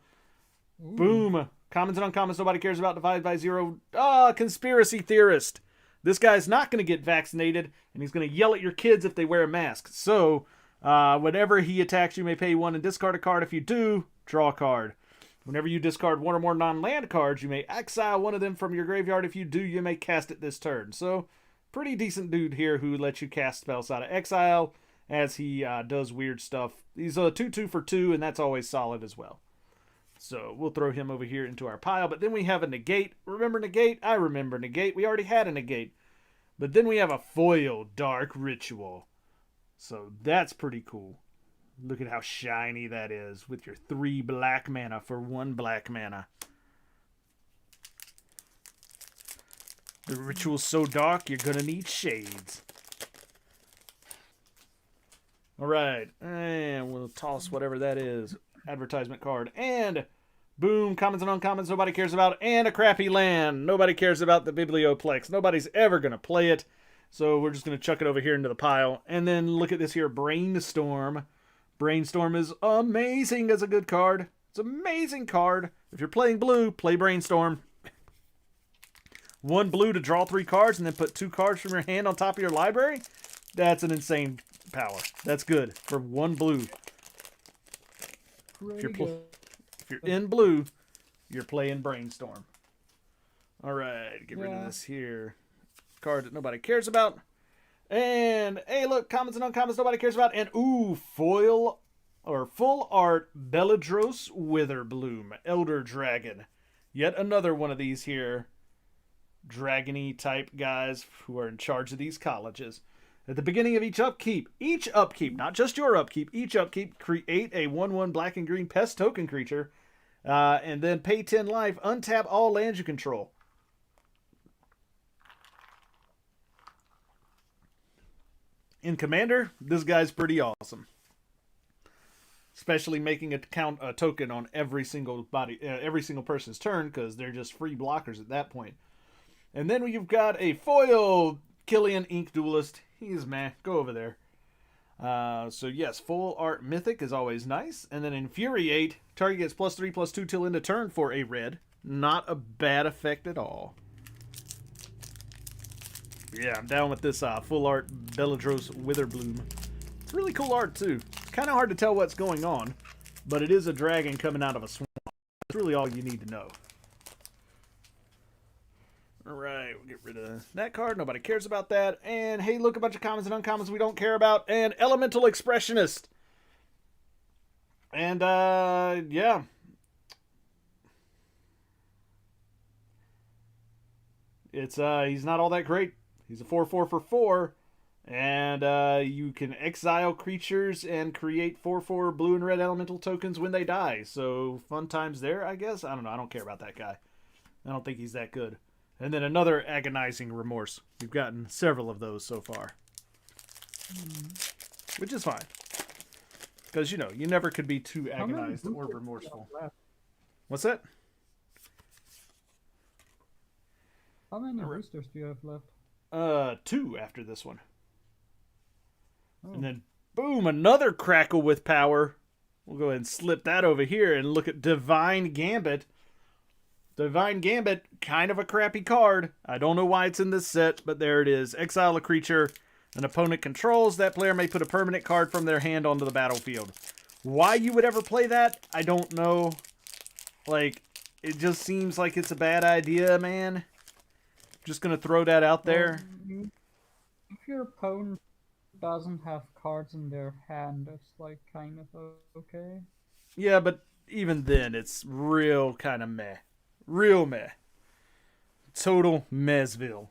Ooh. Boom! Commons and uncommons nobody cares about, divided by 0. Conspiracy Theorist! This guy's not going to get vaccinated, and he's going to yell at your kids if they wear a mask. So, whenever he attacks, you may pay 1 and discard a card. If you do, draw a card. Whenever you discard 1 or more non-land cards, you may exile 1 of them from your graveyard. If you do, you may cast it this turn. So, pretty decent dude here who lets you cast spells out of exile as he does weird stuff. He's a 2/2 for 2, and that's always solid as well. So, we'll throw him over here into our pile. But then we have a negate. Remember negate? I remember negate. We already had a negate. But then we have a foil Dark Ritual. So that's pretty cool. Look at how shiny that is with your 3 black mana for 1 black mana. The ritual's so dark, you're going to need shades. Alright, and we'll toss whatever that is. Advertisement card. And boom, commons and uncommons nobody cares about. And a crappy land. Nobody cares about the Biblioplex. Nobody's ever going to play it. So we're just going to chuck it over here into the pile. And then look at this here, Brainstorm. Brainstorm is amazing as a good card. It's an amazing card. If you're playing blue, play Brainstorm. 1 blue to draw 3 cards and then put 2 cards from your hand on top of your library. That's an insane power. That's good for 1 blue. If you're in blue, you're playing Brainstorm. Alright, get rid of this here. Card that nobody cares about. And, hey, look, commons and uncommons nobody cares about. And, ooh, foil or full art Beladros Witherbloom, Elder Dragon. Yet another one of these here dragony type guys who are in charge of these colleges. At the beginning of each upkeep, not just your upkeep, each upkeep, create a 1/1 black and green pest token creature, and then pay 10 life, untap all lands you control. In Commander, this guy's pretty awesome. Especially making a token on every single person's turn, because they're just free blockers at that point. And then you've got a foil Killian Ink Duelist. He's meh. Go over there. So yes, full art Mythic is always nice. And then Infuriate, target gets +3/+2 till end of turn for a red. Not a bad effect at all. Yeah, I'm down with this full art Beladros Witherbloom. It's really cool art too. It's kind of hard to tell what's going on, but it is a dragon coming out of a swamp. That's really all you need to know. Alright, we'll get rid of that card. Nobody cares about that. And hey, look, a bunch of commons and uncommons we don't care about. And Elemental Expressionist. And, yeah. It's he's not all that great. He's a 4/4 for 4, and you can exile creatures and create 4/4 blue and red elemental tokens when they die. So fun times there, I guess. I don't know. I don't care about that guy. I don't think he's that good. And then another agonizing remorse. We've gotten several of those so far, which is fine. Because, you know, you never could be too agonized or remorseful. What's that? How many boosters do you have left? 2 after this one. Oh. And then, boom, another crackle with power. We'll go ahead and slip that over here and look at Divine Gambit. Divine Gambit, kind of a crappy card. I don't know why it's in this set, but there it is. Exile a creature an opponent controls. That player may put a permanent card from their hand onto the battlefield. Why you would ever play that, I don't know. Like, it just seems like it's a bad idea, man. Just gonna throw that out there. If your opponent doesn't have cards in their hand, it's like kind of okay. Yeah, but even then, it's real kind of meh. Real meh. Total mehsville.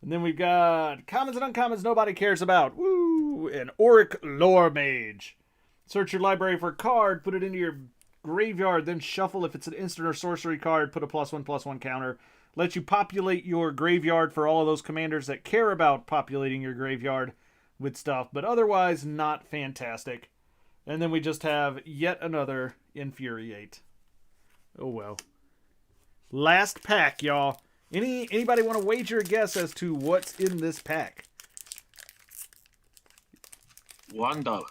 And then we've got commons and uncommons nobody cares about. Woo! An Auric Lore Mage. Search your library for a card, put it into your graveyard, then shuffle. If it's an instant or sorcery card, put a +1/+1 counter. Let you populate your graveyard for all of those commanders that care about populating your graveyard with stuff, but otherwise not fantastic. And then we just have yet another Infuriate. Oh well. Last pack, y'all. Anybody want to wager a guess as to what's in this pack? $1.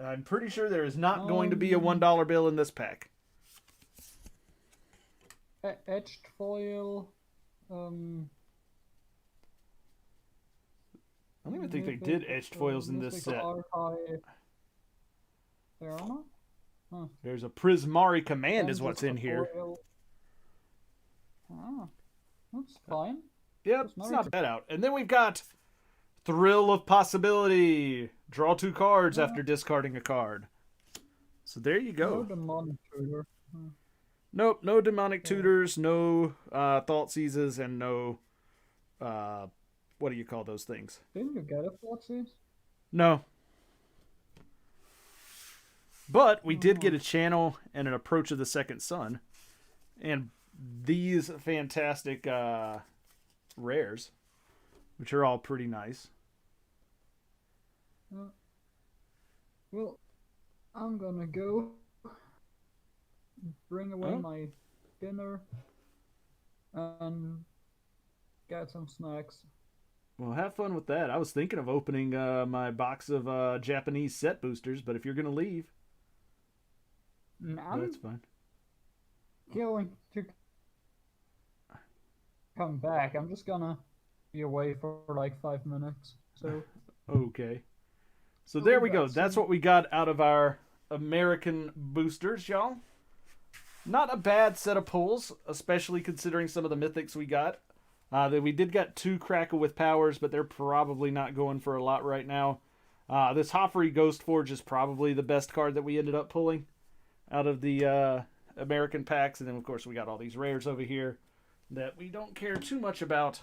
I'm pretty sure there is not going to be a $1 bill in this pack. Etched foil. I don't even think they did etched foils in this set. There are not? Huh. There's a Prismari Command is what's in here. Ah, that's fine. Yep, it's not bad out. And then we've got Thrill of Possibility. Draw 2 cards after discarding a card. So there you go. No demonic tutor. Nope, no demonic tutors, no thought seizes, and no what do you call those things? Didn't you get a thought seize? No. But we did get a channel and an Approach of the Second Sun. And these fantastic rares, which are all pretty nice. Well, I'm gonna go bring away my dinner and get some snacks. Well, have fun with that. I was thinking of opening my box of Japanese set boosters, but if you're going to leave, that's fine. Going to come back. I'm just gonna be away for like 5 minutes. So okay. So there we go. That's what we got out of our American boosters, y'all. Not a bad set of pulls, especially considering some of the mythics we got. We did get 2 Crackle with powers, but they're probably not going for a lot right now. This Hoffery Ghost Forge is probably the best card that we ended up pulling out of the American packs. And then, of course, we got all these rares over here that we don't care too much about.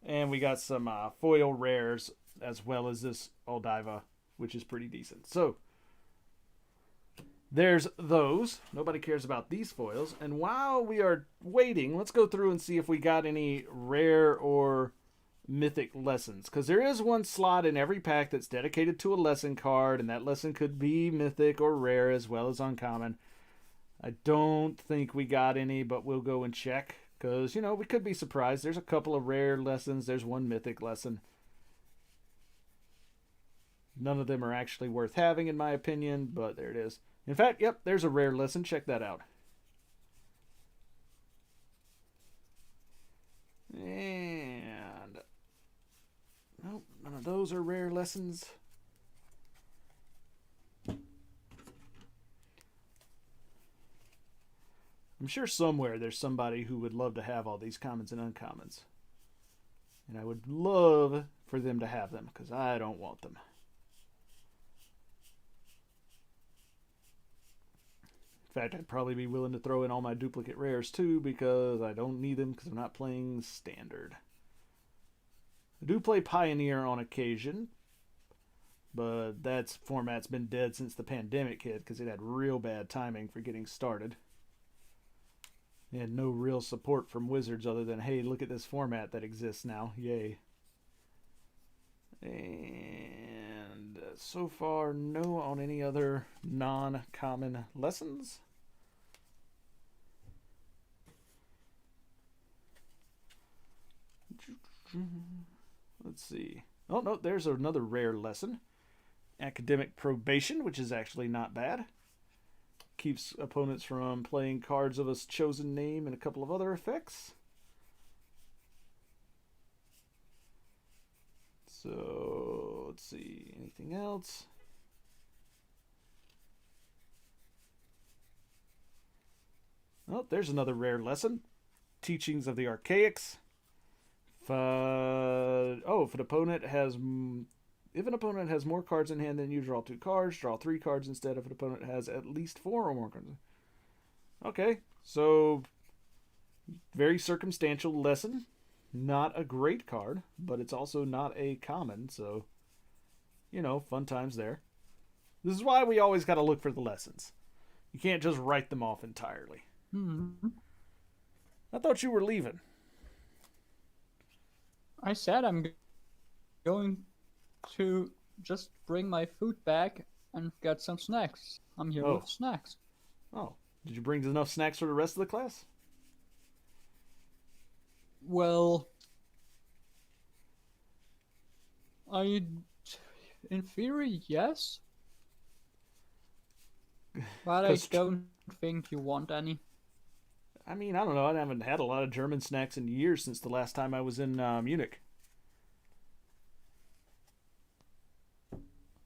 And we got some foil rares as well as this Oldiva, which is pretty decent. So there's those. Nobody cares about these foils. And while we are waiting, let's go through and see if we got any rare or mythic lessons. Because there is one slot in every pack that's dedicated to a lesson card, and that lesson could be mythic or rare as well as uncommon. I don't think we got any, but we'll go and check. Because, you know, we could be surprised. There's a couple of rare lessons. There's one mythic lesson. None of them are actually worth having, in my opinion, but there it is. In fact, yep, there's a rare lesson. Check that out. And nope, none of those are rare lessons. I'm sure somewhere there's somebody who would love to have all these commons and uncommons. And I would love for them to have them, because I don't want them. In fact, I'd probably be willing to throw in all my duplicate rares too, because I don't need them because I'm not playing standard. I do play Pioneer on occasion, but that format's been dead since the pandemic hit because it had real bad timing for getting started. It had no real support from Wizards other than, hey, look at this format that exists now. Yay. And so far, no on any other non-common lessons. Let's see. Oh, no, there's another rare lesson. Academic Probation, which is actually not bad. Keeps opponents from playing cards of a chosen name and a couple of other effects. So, let's see. Anything else? Oh, there's another rare lesson. Teachings of the Archaics. If an opponent has... If an opponent has more cards in hand than you, draw 2 cards. Draw 3 cards instead if an opponent has at least 4 or more cards. Okay, so... Very circumstantial lesson. Not a great card, but it's also not a common, so, you know, fun times there. This is why we always got to look for the lessons. You can't just write them off entirely. Mm-hmm. I thought you were leaving. I said I'm going to just bring my food back and get some snacks. I'm here with snacks. Oh, did you bring enough snacks for the rest of the class? Well, in theory, yes. But I don't think you want any. I mean, I don't know. I haven't had a lot of German snacks in years since the last time I was in Munich.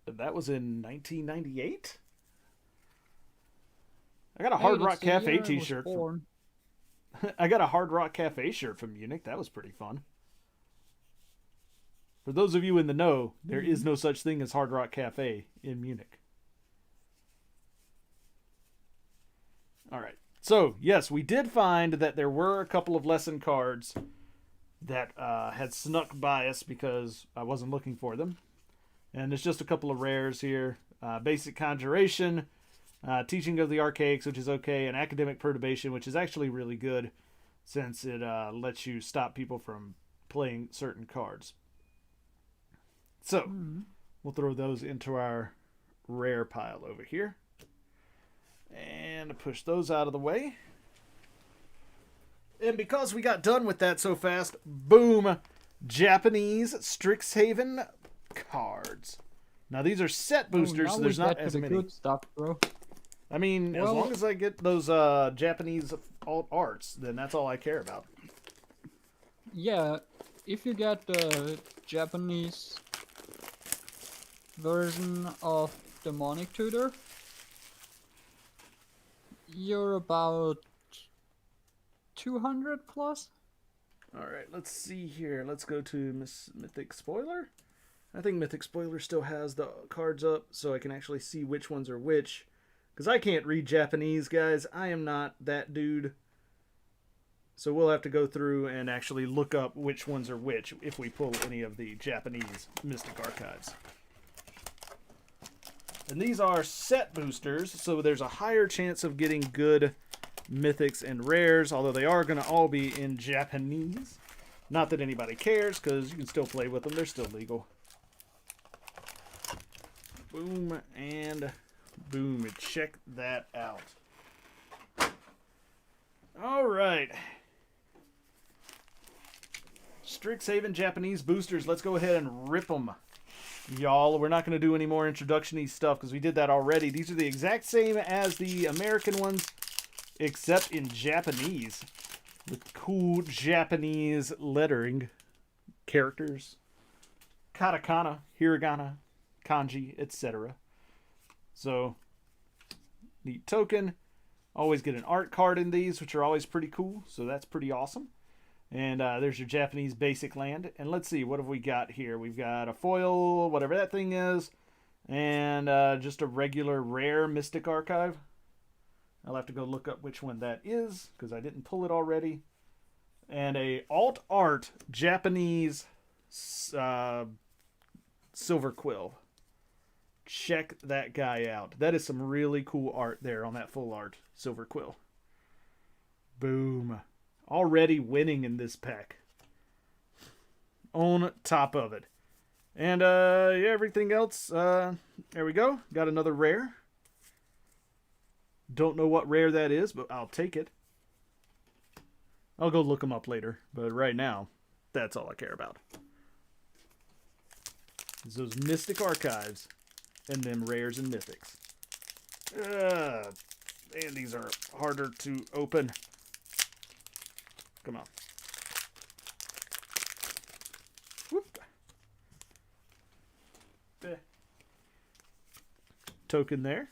That was in 1998? I got a Hard Rock Cafe t-shirt. I got a Hard Rock Cafe shirt from Munich. That was pretty fun. For those of you in the know, there is no such thing as Hard Rock Cafe in Munich. All right. So, yes, we did find that there were a couple of lesson cards that had snuck by us because I wasn't looking for them. And there's just a couple of rares here. Basic Conjuration, Teaching of the Archaics, which is okay, and Academic Perturbation, which is actually really good since it lets you stop people from playing certain cards. So, we'll throw those into our rare pile over here. And push those out of the way. And because we got done with that so fast, boom, Japanese Strixhaven cards. Now these are set boosters, so there's not as many. Good stuff, bro. I mean, as long as I get those Japanese alt arts, then that's all I care about. Yeah, if you get the Japanese version of Demonic Tutor, you're about 200 plus. Alright, let's see here. Let's go to Mythic Spoiler. I think Mythic Spoiler still has the cards up, so I can actually see which ones are which. Because I can't read Japanese, guys. I am not that dude. So we'll have to go through and actually look up which ones are which if we pull any of the Japanese Mystic Archives. And these are set boosters, so there's a higher chance of getting good mythics and rares, although they are going to all be in Japanese. Not that anybody cares, because you can still play with them. They're still legal. Boom and boom. Check that out. Alright. Strixhaven Japanese boosters. Let's go ahead and rip them. Y'all, we're not going to do any more introduction-y stuff because we did that already. These are the exact same as the American ones, except in Japanese. With cool Japanese lettering. Characters. Katakana, hiragana, kanji, etc. So, neat token. Always get an art card in these, which are always pretty cool. So that's pretty awesome. And there's your Japanese basic land. And let's see, what have we got here? We've got a foil, whatever that thing is. And just a regular rare Mystic Archive. I'll have to go look up which one that is because I didn't pull it already. And a alt art Japanese silver quill. Check that guy out. That is some really cool art there on that full art silver quill. Boom. Already winning in this pack. On top of it. And yeah, everything else, there we go. Got another rare. Don't know what rare that is, but I'll take it. I'll go look them up later, but right now, that's all I care about. It's those Mystic Archives and them rares and mythics. Man, these are harder to open. Come on. Whoop. Token there.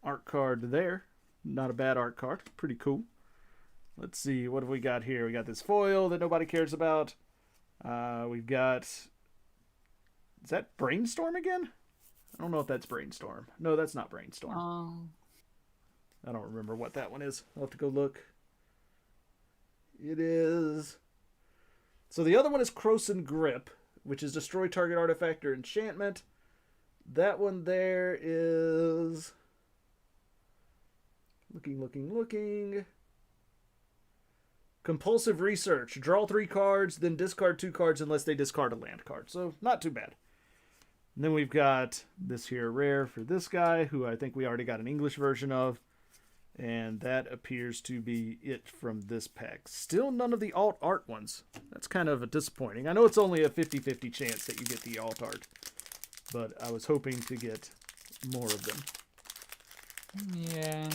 Art card there. Not a bad art card. Pretty cool. Let's see. What have we got here? We got this foil that nobody cares about. We've got... Is that Brainstorm again? I don't know if that's Brainstorm. No, that's not Brainstorm. I don't remember what that one is. I'll have to go look. It is... So the other one is Krosan Grip, which is destroy target artifact or enchantment. That one there is... Looking. Compulsive Research. Draw 3 cards, then discard 2 cards unless they discard a land card. So, not too bad. And then we've got this here rare for this guy, who I think we already got an English version of. And that appears to be it from this pack. Still none of the alt art ones. That's kind of disappointing. I know it's only a 50-50 chance that you get the alt art. But I was hoping to get more of them. Yeah.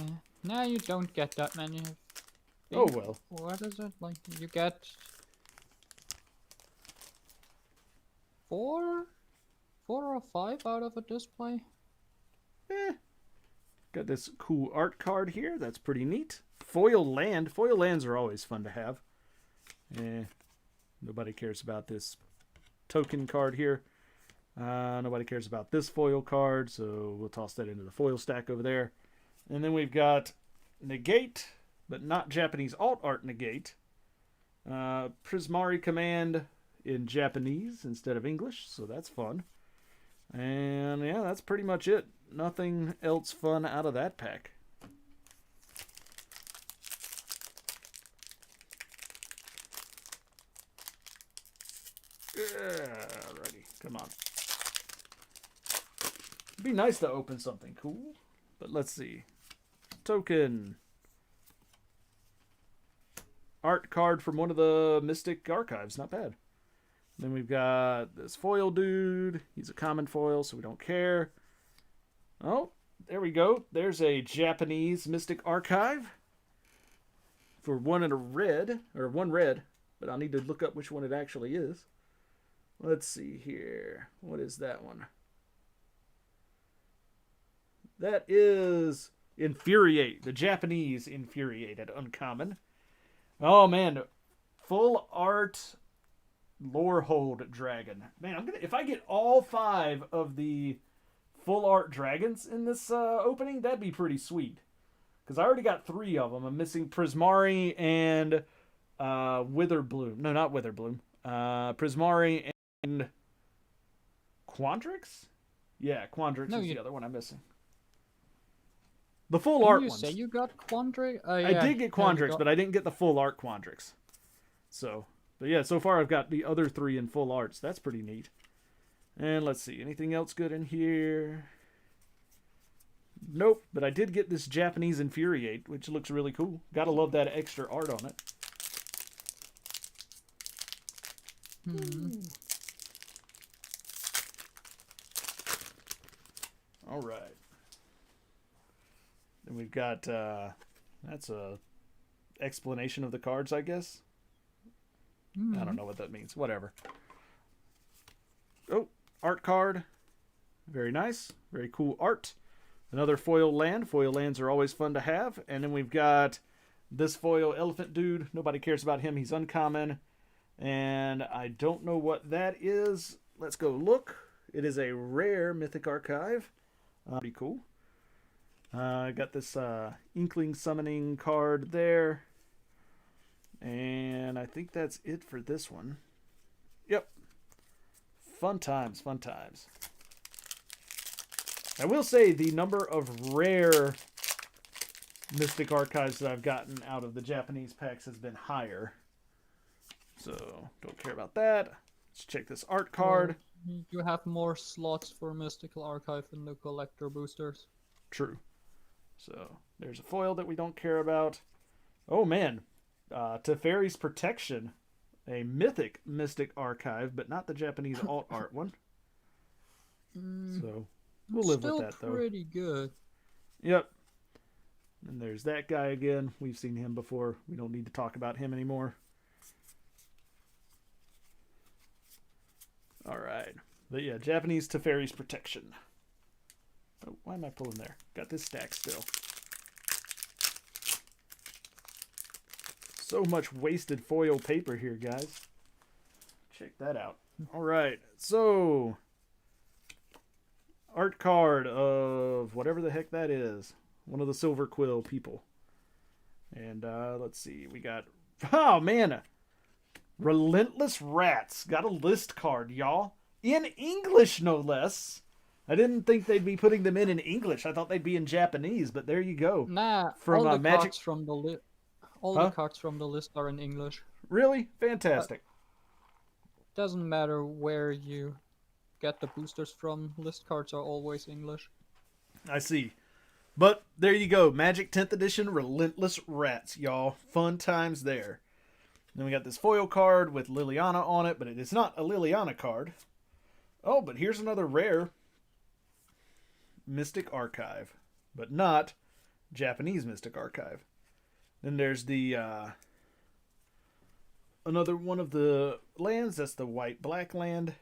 No, you don't get that many. Oh well. What is it? Like, you get... 4 or 5 out of a display? Got this cool art card here. That's pretty neat. Foil land. Foil lands are always fun to have. Nobody cares about this token card here. Nobody cares about this foil card, so we'll toss that into the foil stack over there. And then we've got Negate, but not Japanese alt art Negate. Prismari Command in Japanese instead of English, so that's fun. And yeah, that's pretty much it. Nothing else fun out of that pack. Alrighty, come on. It'd be nice to open something cool, but let's see. Token. Art card from one of the Mystic Archives. Not bad. Then we've got this foil dude. He's a common foil, so we don't care. Oh, there we go. There's a Japanese Mystic Archive. For 1 and a red, or 1 red. But I'll need to look up which one it actually is. Let's see here. What is that one? That is Infuriate. The Japanese Infuriated Uncommon. Oh, man. Full art Lorehold Dragon. Man, if I get all 5 of the full art dragons in this opening, that'd be pretty sweet. Because I already got 3 of them. I'm missing Prismari and Witherbloom. No, not Witherbloom. Prismari and Kwondrix? Yeah, Kwondrix is the other one I'm missing. The full art ones. You say you got Kwondrix? I did get Kwondrix, but I didn't get the full art Kwondrix. So, but yeah, so far I've got the other 3 in full arts. That's pretty neat. And let's see, anything else good in here? Nope, but I did get this Japanese Infuriate, which looks really cool. Gotta love that extra art on it. All right. Then we've got, that's a explanation of the cards, I guess. I don't know what that means. Whatever. Oh, art card. Very nice. Very cool art. Another foil land. Foil lands are always fun to have. And then we've got this foil elephant dude. Nobody cares about him. He's uncommon. And I don't know what that is. Let's go look. It is a rare Mythic Archive. Pretty cool. I got this Inkling Summoning card there. And I think that's it for this one. Yep. Fun times, fun times. I will say the number of rare Mystic Archives that I've gotten out of the Japanese packs has been higher. So, don't care about that. Let's check this art card. Well, you have more slots for Mystical Archive in the collector boosters. True. So, there's a foil that we don't care about. Oh, man. Teferi's Protection. A mythic Mystic Archive, but not the Japanese alt art one. So, we'll live with that, though. Still pretty good. Yep. And there's that guy again. We've seen him before. We don't need to talk about him anymore. Alright. But yeah, Japanese Teferi's Protection. Oh, why am I pulling there? Got this stack still. So much wasted foil paper here, guys. Check that out. Alright, so art card of whatever the heck that is. One of the Silver Quill people. And let's see, we got, oh man, Relentless Rats. Got a list card, y'all. In English, no less. I didn't think they'd be putting them in English. I thought they'd be in Japanese, but there you go. Nah, from all the Magic... cards from the the cards from the list are in English. Really? Fantastic. Doesn't matter where you get the boosters from. List cards are always English. I see. But there you go. Magic 10th edition Relentless Rats, y'all. Fun times there. Then we got this foil card with Liliana on it, but it is not a Liliana card. Oh, but here's another rare Mystic Archive, but not Japanese Mystic Archive. Then there's the another one of the lands. That's the white-black land.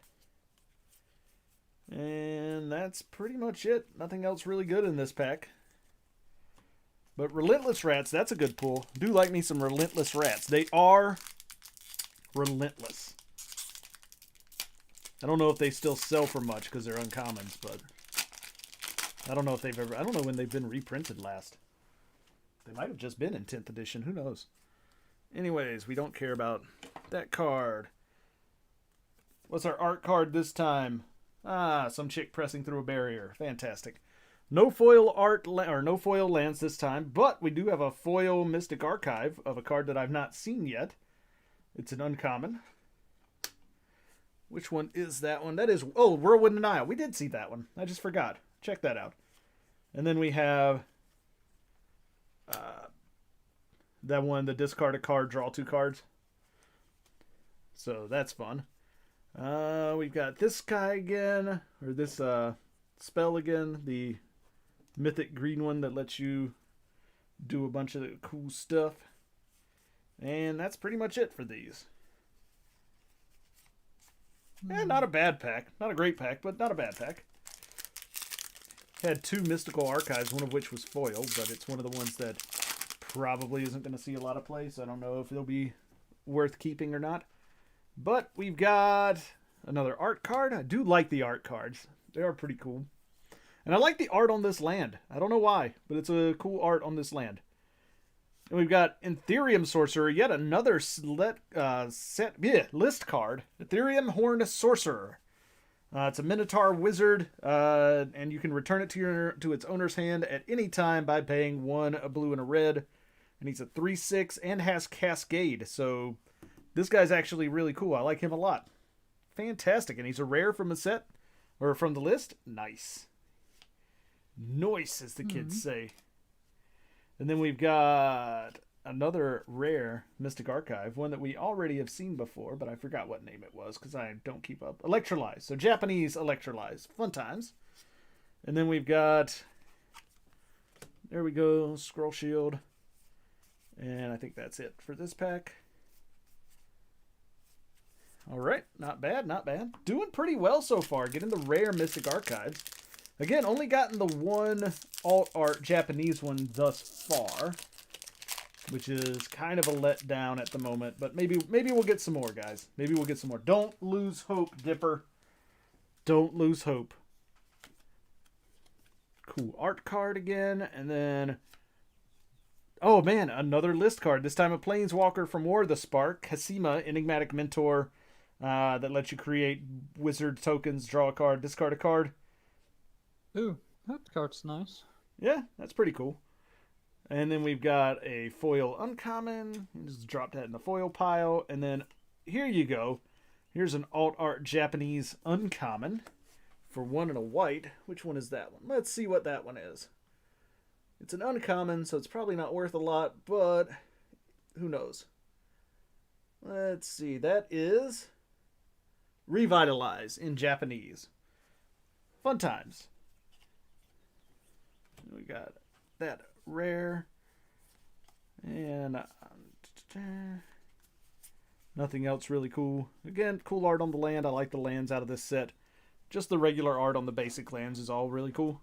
And that's pretty much it. Nothing else really good in this pack. But Relentless Rats, that's a good pull. Do like me some Relentless Rats. They are relentless. I don't know if they still sell for much because they're uncommons, but I don't know if they've ever... I don't know when they've been reprinted last. They might have just been in 10th edition. Who knows? Anyways, we don't care about that card. What's our art card this time? Ah, some chick pressing through a barrier. Fantastic. No foil art or no foil lands this time, but we do have a foil Mystic Archive of a card that I've not seen yet. It's an uncommon. Which one is that one? That is, oh, Whirlwind Denial. We did see that one. I just forgot. Check that out. And then we have that one, the discard a card, draw 2 cards. So that's fun. We've got this guy again, or this spell again, the mythic green one that lets you do a bunch of cool stuff. And that's pretty much it for these. Yeah, not a bad pack. Not a great pack, but not a bad pack. Had 2 mystical archives, one of which was foil, but it's one of the ones that probably isn't going to see a lot of play, so I don't know if they'll be worth keeping or not. But we've got another art card. I do like the art cards. They are pretty cool. And I like the art on this land. I don't know why, but it's a cool art on this land. And we've got Ethereum Sorcerer, yet another list card. Ethereum Horn Sorcerer. It's a Minotaur Wizard, and you can return it to its owner's hand at any time by paying 1 a blue and a red. And he's a 3/6 and has Cascade, so this guy's actually really cool. I like him a lot. Fantastic, and he's a rare from a set, or from the list. Nice. Nice, as the kids say. And then we've got another rare Mystic Archive, one that we already have seen before, but I forgot what name it was because I don't keep up. Electrolyze. So Japanese Electrolyze. Fun times. And then we've got, there we go, Scroll Shield. And I think that's it for this pack. All right, not bad, not bad. Doing pretty well so far, getting the rare Mystic Archives. Again, only gotten the 1 alt art Japanese one thus far, which is kind of a letdown at the moment. But maybe we'll get some more, guys. Maybe we'll get some more. Don't lose hope, Dipper. Don't lose hope. cool art card again. And then, oh man, another list card. This time a Planeswalker from War of the Spark, Kasima, Enigmatic Mentor, that lets you create wizard tokens, draw a card, discard a card. Ooh, that card's nice. Yeah, that's pretty cool. And then we've got a foil uncommon. Just drop that in the foil pile. And then here you go. Here's an alt art Japanese uncommon for 1 and a white. Which one is that one? Let's see what that one is. It's an uncommon, so it's probably not worth a lot, but who knows? Let's see. That is Revitalize in Japanese. Fun times. We got that rare. And nothing else really cool. Again, cool art on the land. I like the lands out of this set. Just the regular art on the basic lands is all really cool.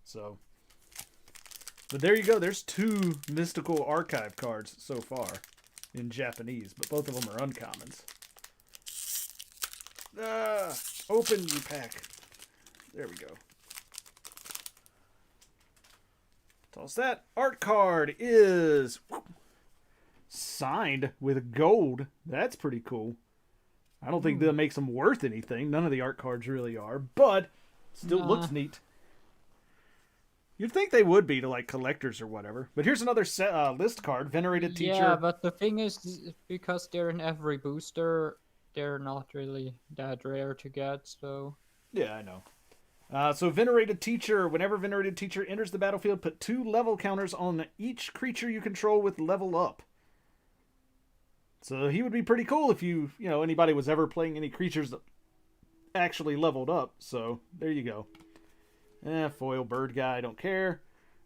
So, but there you go. There's 2 mystical archive cards so far in Japanese, but both of them are uncommons. Open your pack. There we go. Toss that. Art card is signed with gold. That's pretty cool. I don't think that makes them worth anything. None of the art cards really are, but still looks neat. You'd think they would be to like collectors or whatever. But here's another list card, Venerated Teacher. Yeah, but the thing is, because they're in every booster, they're not really that rare to get, so... Yeah, I know. So Venerated Teacher, whenever Venerated Teacher enters the battlefield, put 2 level counters on each creature you control with level up. So he would be pretty cool if anybody was ever playing any creatures that actually leveled up. So there you go. Foil bird guy, don't care.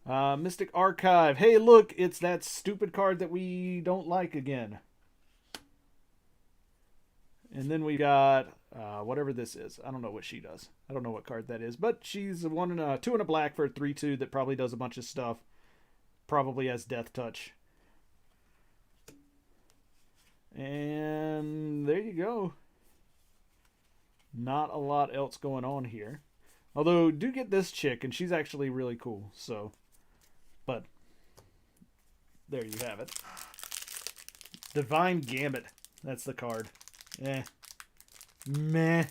Mystic Archive. Hey, look, it's that stupid card that we don't like again. And then we got whatever this is. I don't know what she does. I don't know what card that is, but she's 2 and a black for a 3/2 that probably does a bunch of stuff. Probably has Death Touch. And there you go. Not a lot else going on here. Although, do get this chick, and she's actually really cool. So, but there you have it. Divine Gambit. That's the card. Meh.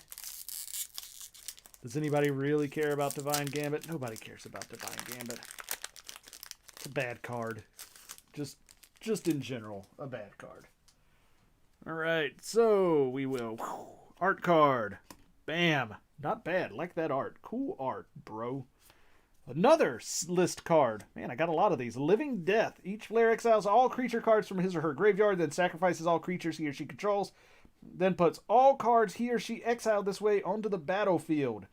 Does anybody really care about Divine Gambit? Nobody cares about Divine Gambit. It's a bad card. Just in general, a bad card. Alright, so we will... Art card. Bam. Not bad. Like that art. Cool art, bro. Another list card. Man, I got a lot of these. Living Death. Each player exiles all creature cards from his or her graveyard, then sacrifices all creatures he or she controls, then puts all cards he or she exiled this way onto the battlefield.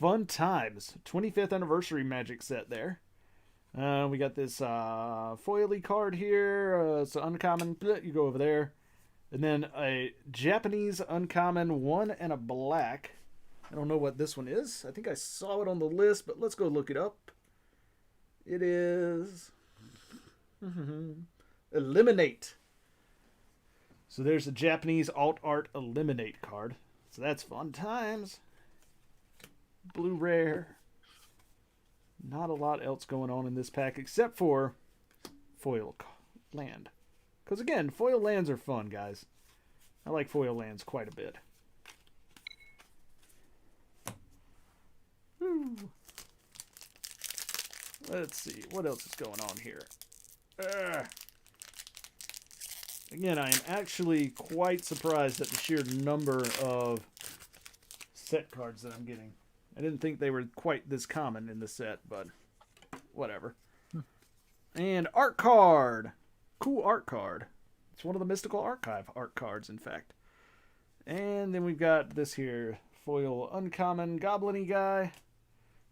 Fun times. 25th anniversary Magic set there. We got this foily card here. It's an uncommon. You go over there. And then a Japanese uncommon 1 and a black. I don't know what this one is. I think I saw it on the list, but let's go look it up. It is... Eliminate. So there's a Japanese alt art Eliminate card. So that's fun times. Blue rare. Not a lot else going on in this pack except for foil land. Because again, foil lands are fun, guys. I like foil lands quite a bit. Whew. Let's see. What else is going on here? Again, I am actually quite surprised at the sheer number of set cards that I'm getting. I didn't think they were quite this common in the set, but whatever. And art card. Cool art card. It's one of the Mystical Archive art cards, in fact. And then we've got this here. Foil uncommon goblin-y guy.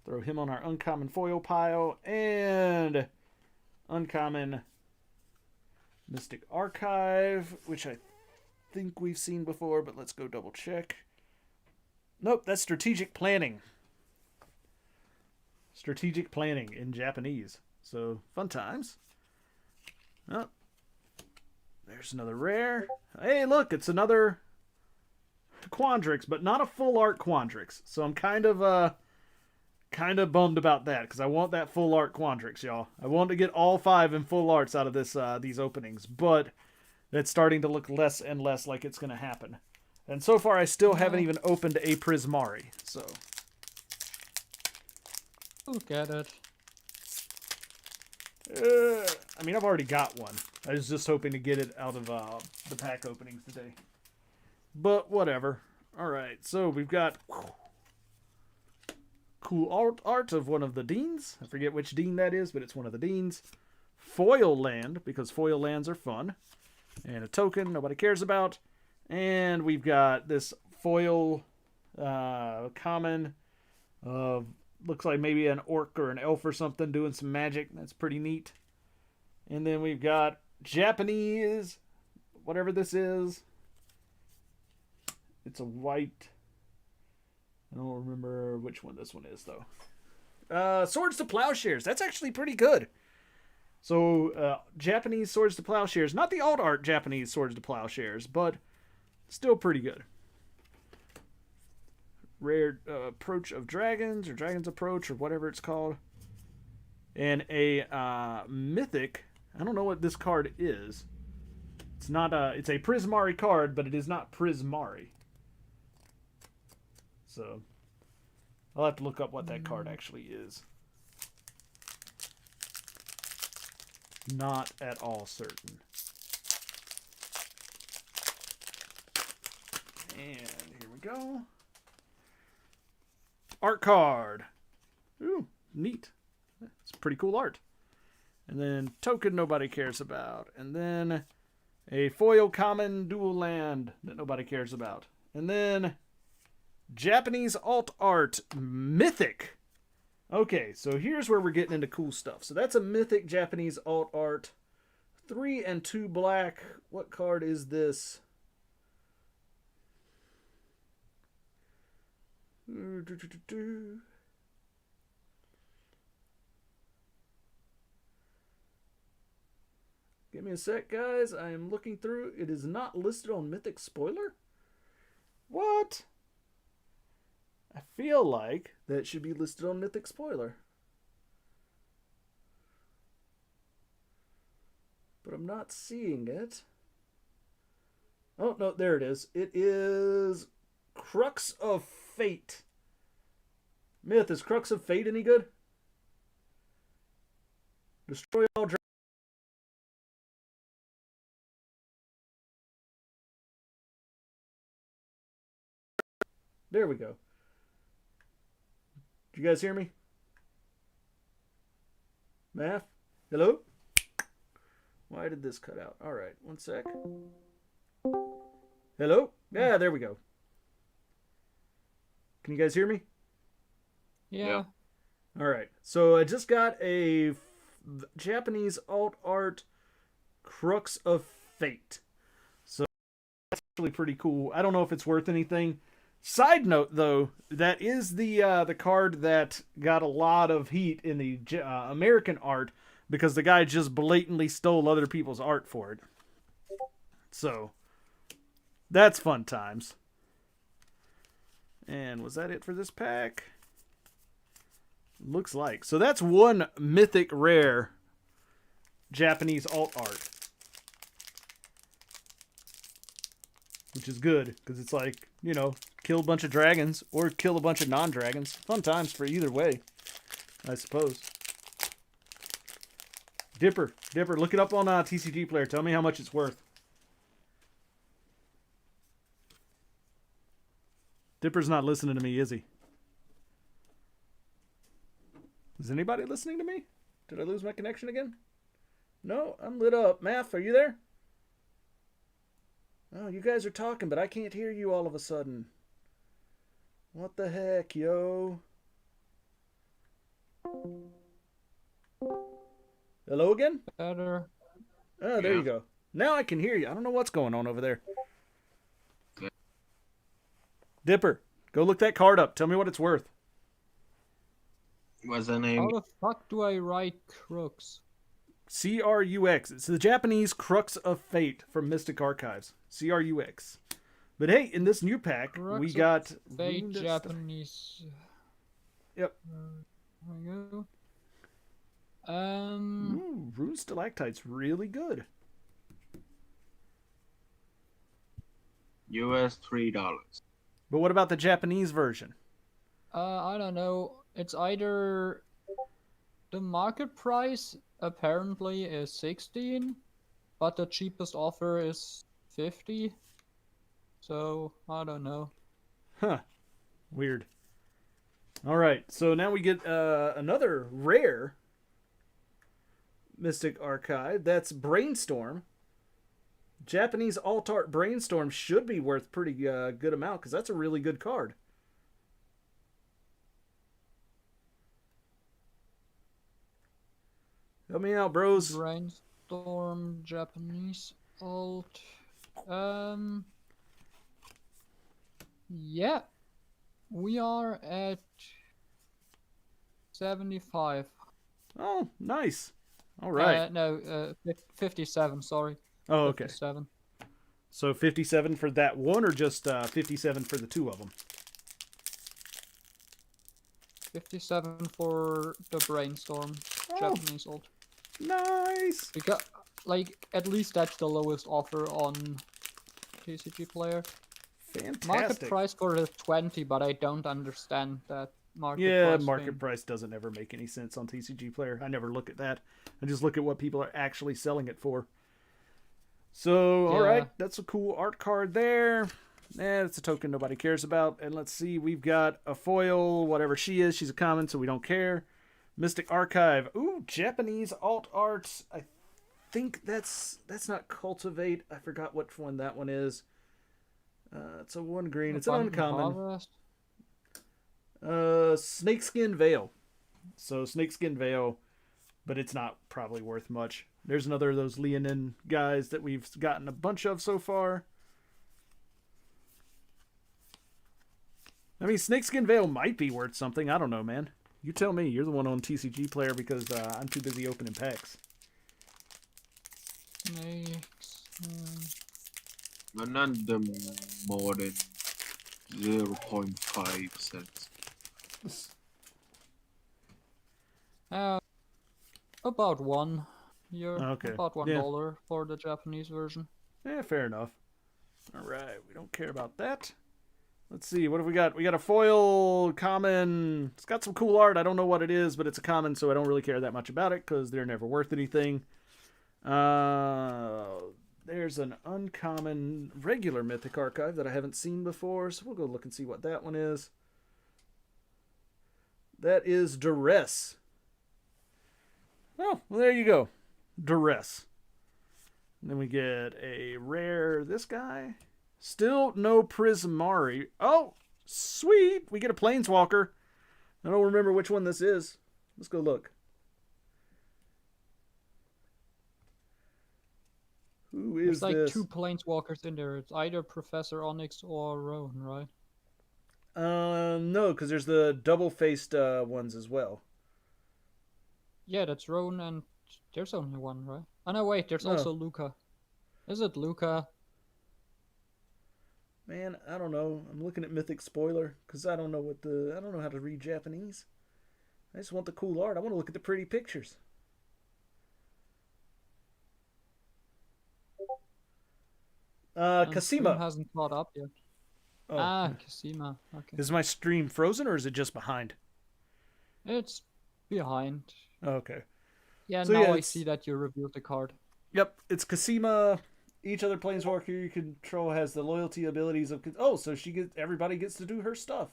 Throw him on our uncommon foil pile. And uncommon Mystic Archive, which I think we've seen before, but let's go double check. Nope, that's Strategic Planning. Strategic Planning in Japanese. So, fun times. Oh, there's another rare. Hey, look, it's another Kwondrix, but not a full art Kwondrix. So I'm kind of kind of bummed about that because I want that full art Kwondrix, y'all. I want to get all 5 in full arts out of this these openings, but it's starting to look less and less like it's going to happen. And so far, I still haven't even opened a Prismari, so... Look at it. I mean, I've already got one. I was just hoping to get it out of the pack openings today. But whatever. Alright, so we've got cool art of one of the deans. I forget which dean that is, but it's one of the deans. Foil land, because foil lands are fun. And a token nobody cares about. And we've got this foil common of... looks like maybe an orc or an elf or something doing some magic. That's pretty neat. And then we've got Japanese, whatever this is. It's a white. I don't remember which one this one is, though. Swords to Plowshares. That's actually pretty good. So, Japanese Swords to Plowshares. Not the alt art Japanese Swords to Plowshares, but still pretty good. Rare Approach of Dragons, or Dragon's Approach, or whatever it's called. And a Mythic. I don't know what this card is. It's not it's a Prismari card, but it is not Prismari. So, I'll have to look up what that card actually is. Not at all certain. And here we go. Art card. Ooh, neat. It's pretty cool art. And then token nobody cares about. And then a foil common dual land that nobody cares about. And then Japanese alt art mythic. Okay, so here's where we're getting into cool stuff. So that's a mythic Japanese alt art. 3 and 2 black. What card is this? Give me a sec, guys. I am looking through. It is not listed on Mythic Spoiler? What? I feel like that should be listed on Mythic Spoiler. But I'm not seeing it. Oh, no, there it is. It is Crux of Fate. Myth, is Crux of Fate any good? Destroy all dragons. There we go. Did you guys hear me? Math? Hello? Why did this cut out? All right, one sec. Hello? Yeah, there we go. Can you guys hear me? Yeah. All right. So I just got a Japanese alt art Crux of Fate. So that's actually pretty cool. I don't know if it's worth anything. Side note, though, that is the card that got a lot of heat in the American art because the guy just blatantly stole other people's art for it. So that's fun times. And was that it for this pack? Looks like. So that's one mythic rare Japanese alt art. Which is good, because it's like, you know, kill a bunch of dragons or kill a bunch of non-dragons. Fun times for either way, I suppose. Dipper, look it up on TCG Player. Tell me how much it's worth. Dipper's not listening to me, is he? Is anybody listening to me? Did I lose my connection again? No, I'm lit up. Math, are you there? Oh, you guys are talking, but I can't hear you all of a sudden. What the heck, yo? Hello again? Better. Oh, there you go. Now I can hear you. I don't know what's going on over there. Dipper, go look that card up. Tell me what it's worth. What's the name? How the fuck do I write crooks? CRUX. It's the Japanese Crux of Fate from Mystic Archives. CRUX. But hey, in this new pack, we got Fate Japanese. Yep. There we go. Rune Stalactite's really good. US $3. But what about the Japanese version? I don't know. It's either the market price apparently is 16, but the cheapest offer is 50. So I don't know. Huh. Weird. All right. So now we get another rare Mystic Archive. That's Brainstorm. Japanese alt art Brainstorm should be worth pretty good amount because that's a really good card. Help me out, bros. Brainstorm Japanese alt. Yeah, we are at 75. Oh, nice. All right. No, 57. Sorry. Oh, okay. 57. So 57 for that one, or just 57 for the two of them? 57 for the Brainstorm Japanese alt. Nice. Because, like, at least that's the lowest offer on TCG Player. Fantastic. Market price for the 20, but I don't understand that market price. Yeah, market price doesn't ever make any sense on TCG Player. I never look at that. I just look at what people are actually selling it for. So, all right, that's a cool art card there. It's a token nobody cares about. And let's see, we've got a foil, whatever she is. She's a common, so we don't care. Mystic Archive. Ooh, Japanese alt art. I think that's not Cultivate. I forgot which one that one is. It's a 1 green. It's an uncommon. Snakeskin Veil. So Snakeskin Veil, but it's not probably worth much. There's another of those Leonin guys that we've gotten a bunch of so far. I mean, Snakeskin Veil might be worth something. I don't know, man. You tell me. You're the one on TCG Player because I'm too busy opening packs. But none of them more than 0.5 cents. About one. Okay. About $1 for the Japanese version. Yeah, fair enough. All right, we don't care about that. Let's see, what have we got? We got a foil common. It's got some cool art. I don't know what it is, but it's a common, so I don't really care that much about it because they're never worth anything. There's an uncommon regular Mythic Archive that I haven't seen before, so we'll go look and see what that one is. That is Duress. Oh, well, there you go. Duress. And then we get a rare, this guy. Still no Prismari. Oh, sweet. We get a Planeswalker. I don't remember which one this is. Let's go look. Who is There's like this? 2 Planeswalkers in there. It's either Professor Onyx or Roan, right? No, because there's the double-faced ones as well. Yeah, that's Roan, and there's only one, right? Oh no, wait, there's also Luca. Is it Luca? Man, I don't know. I'm looking at Mythic Spoiler because I don't know how to read Japanese. I just want the cool art. I want to look at the pretty pictures. Kasima hasn't caught up yet. Oh. Kasima. Okay. Is my stream frozen or is it just behind? It's behind. Okay. Yeah, so now I it's... see that you revealed the card. Yep, it's Kasima. Each other Planeswalker you control has the loyalty abilities of... Oh, so everybody gets to do her stuff.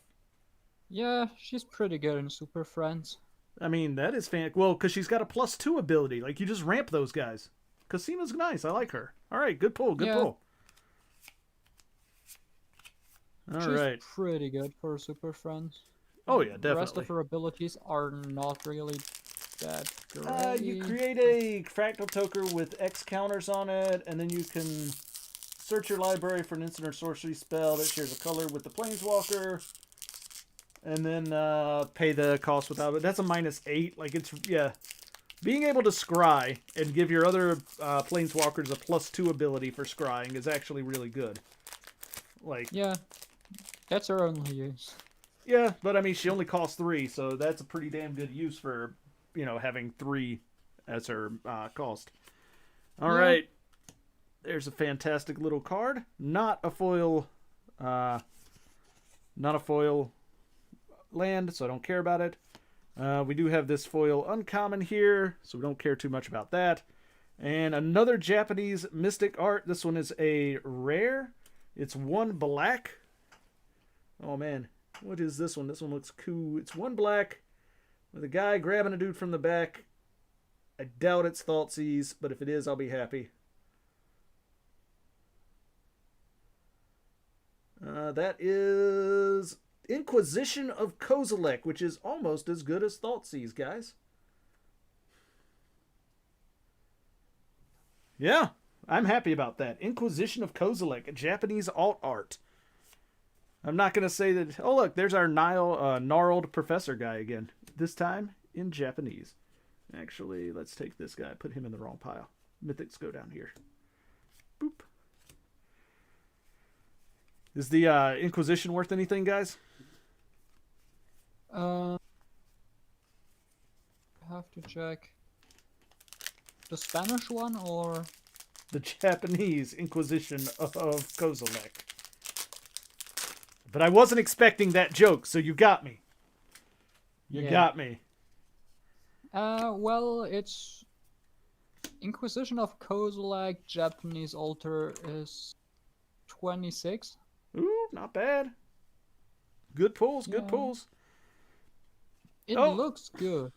Yeah, she's pretty good in Super Friends. I mean, that is well, because she's got a +2 ability. Like, you just ramp those guys. Kasima's nice. I like her. All right, good pull. Good pull. She's pretty good for Super Friends. Oh, yeah, definitely. The rest of her abilities are not really that great. You create a fractal token with X counters on it, and then you can search your library for an instant or sorcery spell that shares a color with the Planeswalker, and then pay the cost without it. That's a -8. Like, it's, being able to scry and give your other Planeswalkers a +2 ability for scrying is actually really good. Like, yeah, that's her only use. Yeah, but I mean, she only costs 3, so that's a pretty damn good use for, having 3 as her cost. All right. There's a fantastic little card. Not a foil land, so I don't care about it. We do have this foil uncommon here, so we don't care too much about that. And another Japanese mystic art. This one is a rare. It's 1 black. Oh man, what is this one? This one looks cool. It's 1 black with a guy grabbing a dude from the back. I doubt it's Thoughtseize, but if it is, I'll be happy. That is Inquisition of Kozilek, which is almost as good as Thoughtseize, guys. Yeah, I'm happy about that. Inquisition of Kozilek, a Japanese alt art. I'm not going to say that... Oh, look, there's our gnarled professor guy again. This time in Japanese. Actually, let's take this guy. Put him in the wrong pile. Mythics go down here. Boop. Is the Inquisition worth anything, guys? I have to check. The Spanish one or the Japanese Inquisition of Kozilek? But I wasn't expecting that joke, so you got me. You got me. Well, it's Inquisition of Kozilek Japanese altar is 26. Ooh, not bad. Good pulls, good pulls. It looks good.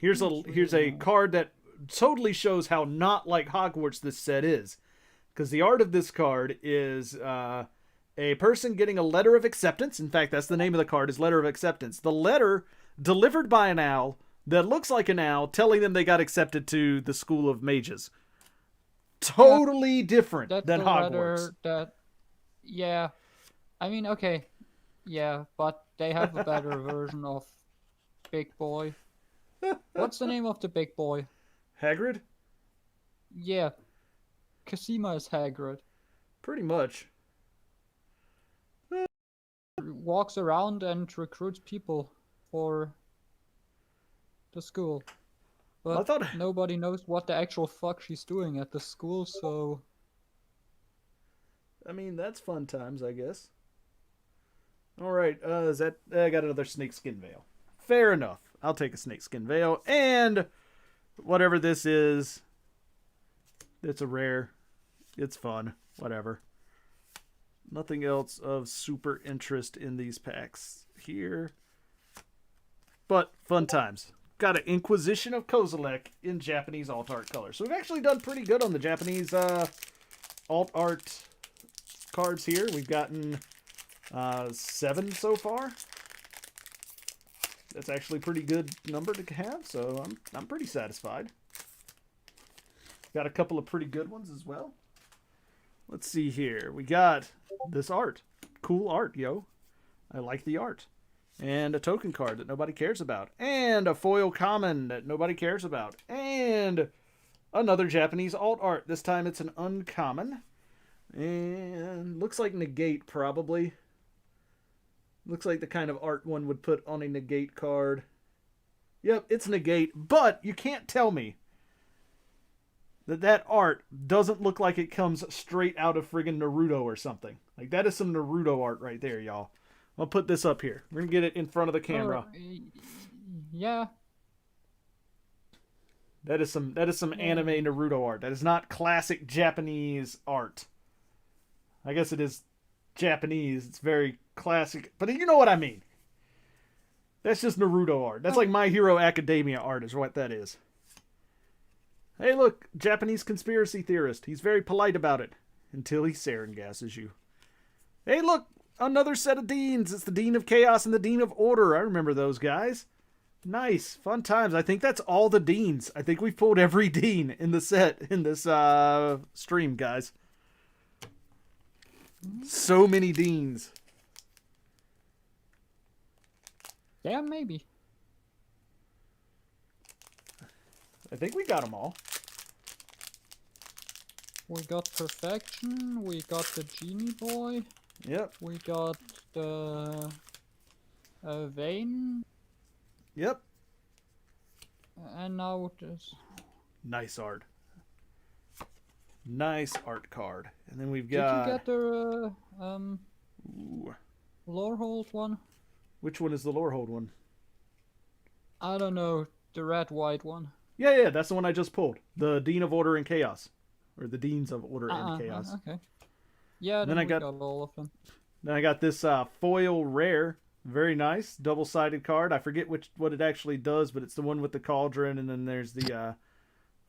Here's a card that totally shows how not like Hogwarts this set is. Because the art of this card is a person getting a letter of acceptance. In fact, that's the name of the card, is Letter of Acceptance. The letter delivered by an owl that looks like an owl telling them they got accepted to the School of Mages. Totally different than Hogwarts. I mean, okay. Yeah, but they have a better version of Big Boy. What's the name of the big boy? Hagrid? Yeah. Kasima is Hagrid. Pretty much. Walks around and recruits people for the school. But nobody knows what the actual fuck she's doing at the school, so... I mean, that's fun times, I guess. Alright, I got another snakeskin veil. Fair enough. I'll take a snakeskin veil. And whatever this is, it's a rare. It's fun. Whatever. Nothing else of super interest in these packs here. But fun times. Got an Inquisition of Kozilek in Japanese alt art color. So we've actually done pretty good on the Japanese alt art cards here. We've gotten 7 so far. That's actually a pretty good number to have, so I'm pretty satisfied. Got a couple of pretty good ones as well. Let's see here. We got this art. Cool art, yo. I like the art. And a token card that nobody cares about. And a foil common that nobody cares about. And another Japanese alt art. This time it's an uncommon. And looks like negate, probably. Looks like the kind of art one would put on a negate card. Yep, it's negate. But you can't tell me that art doesn't look like it comes straight out of friggin' Naruto or something. Like, that is some Naruto art right there, y'all. I'll put this up here. We're going to get it in front of the camera. Yeah. That is some anime Naruto art. That is not classic Japanese art. I guess it is Japanese. It's very classic. But you know what I mean. That's just Naruto art. That's like My Hero Academia art is what that is. Hey, look. Japanese conspiracy theorist. He's very polite about it. Until he sarin gasses you. Hey, look. Another set of deans. It's the Dean of Chaos and the Dean of Order. I remember those guys. Nice. Fun times. I think that's all the deans. I think we've pulled every dean in the set in this stream, guys. So many deans. Yeah, maybe. I think we got them all. We got Perfection. We got the Genie Boy. Yep. We got the Vayne. Yep. And now this. Nice art. Nice art card. And then we've got... Did you get the Ooh. Lorehold one? Which one is the Lorehold one? I don't know. The red-white one. Yeah, that's the one I just pulled. The Dean of Order and Chaos. Or the Deans of Order and Chaos. Okay. Yeah, then I got all of them. Then I got this foil rare. Very nice. Double-sided card. I forget what it actually does, but it's the one with the cauldron, and then there's the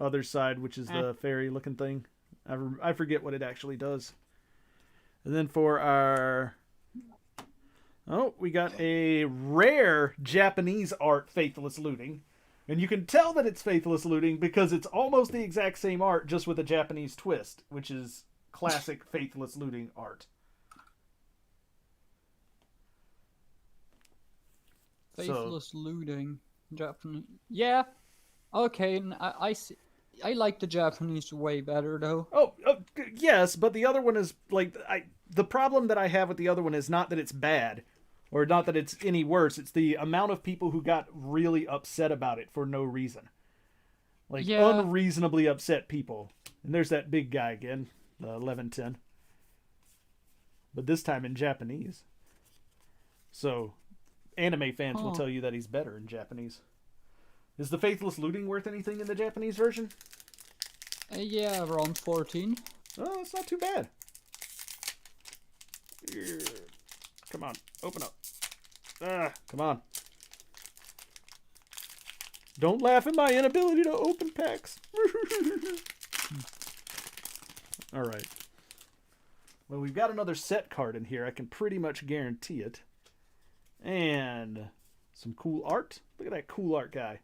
other side, which is the fairy-looking thing. I forget what it actually does. And then for our... Oh, we got a rare Japanese art Faithless Looting. And you can tell that it's Faithless Looting because it's almost the exact same art, just with a Japanese twist, which is classic Faithless Looting art. Faithless Looting. Japanese. Yeah. Okay, I see. I like the Japanese way better, though. Oh, yes, but the other one is, like, the problem that I have with the other one is not that it's bad, or not that it's any worse. It's the amount of people who got really upset about it for no reason. Like, unreasonably upset people. And there's that big guy again, the 1110. But this time in Japanese. So, anime fans will tell you that he's better in Japanese. Is the Faithless Looting worth anything in the Japanese version? Yeah, around 14. Oh, that's not too bad. Here. Come on, open up. Come on. Don't laugh at my inability to open packs. All right. Well, we've got another set card in here. I can pretty much guarantee it. And some cool art. Look at that cool art guy.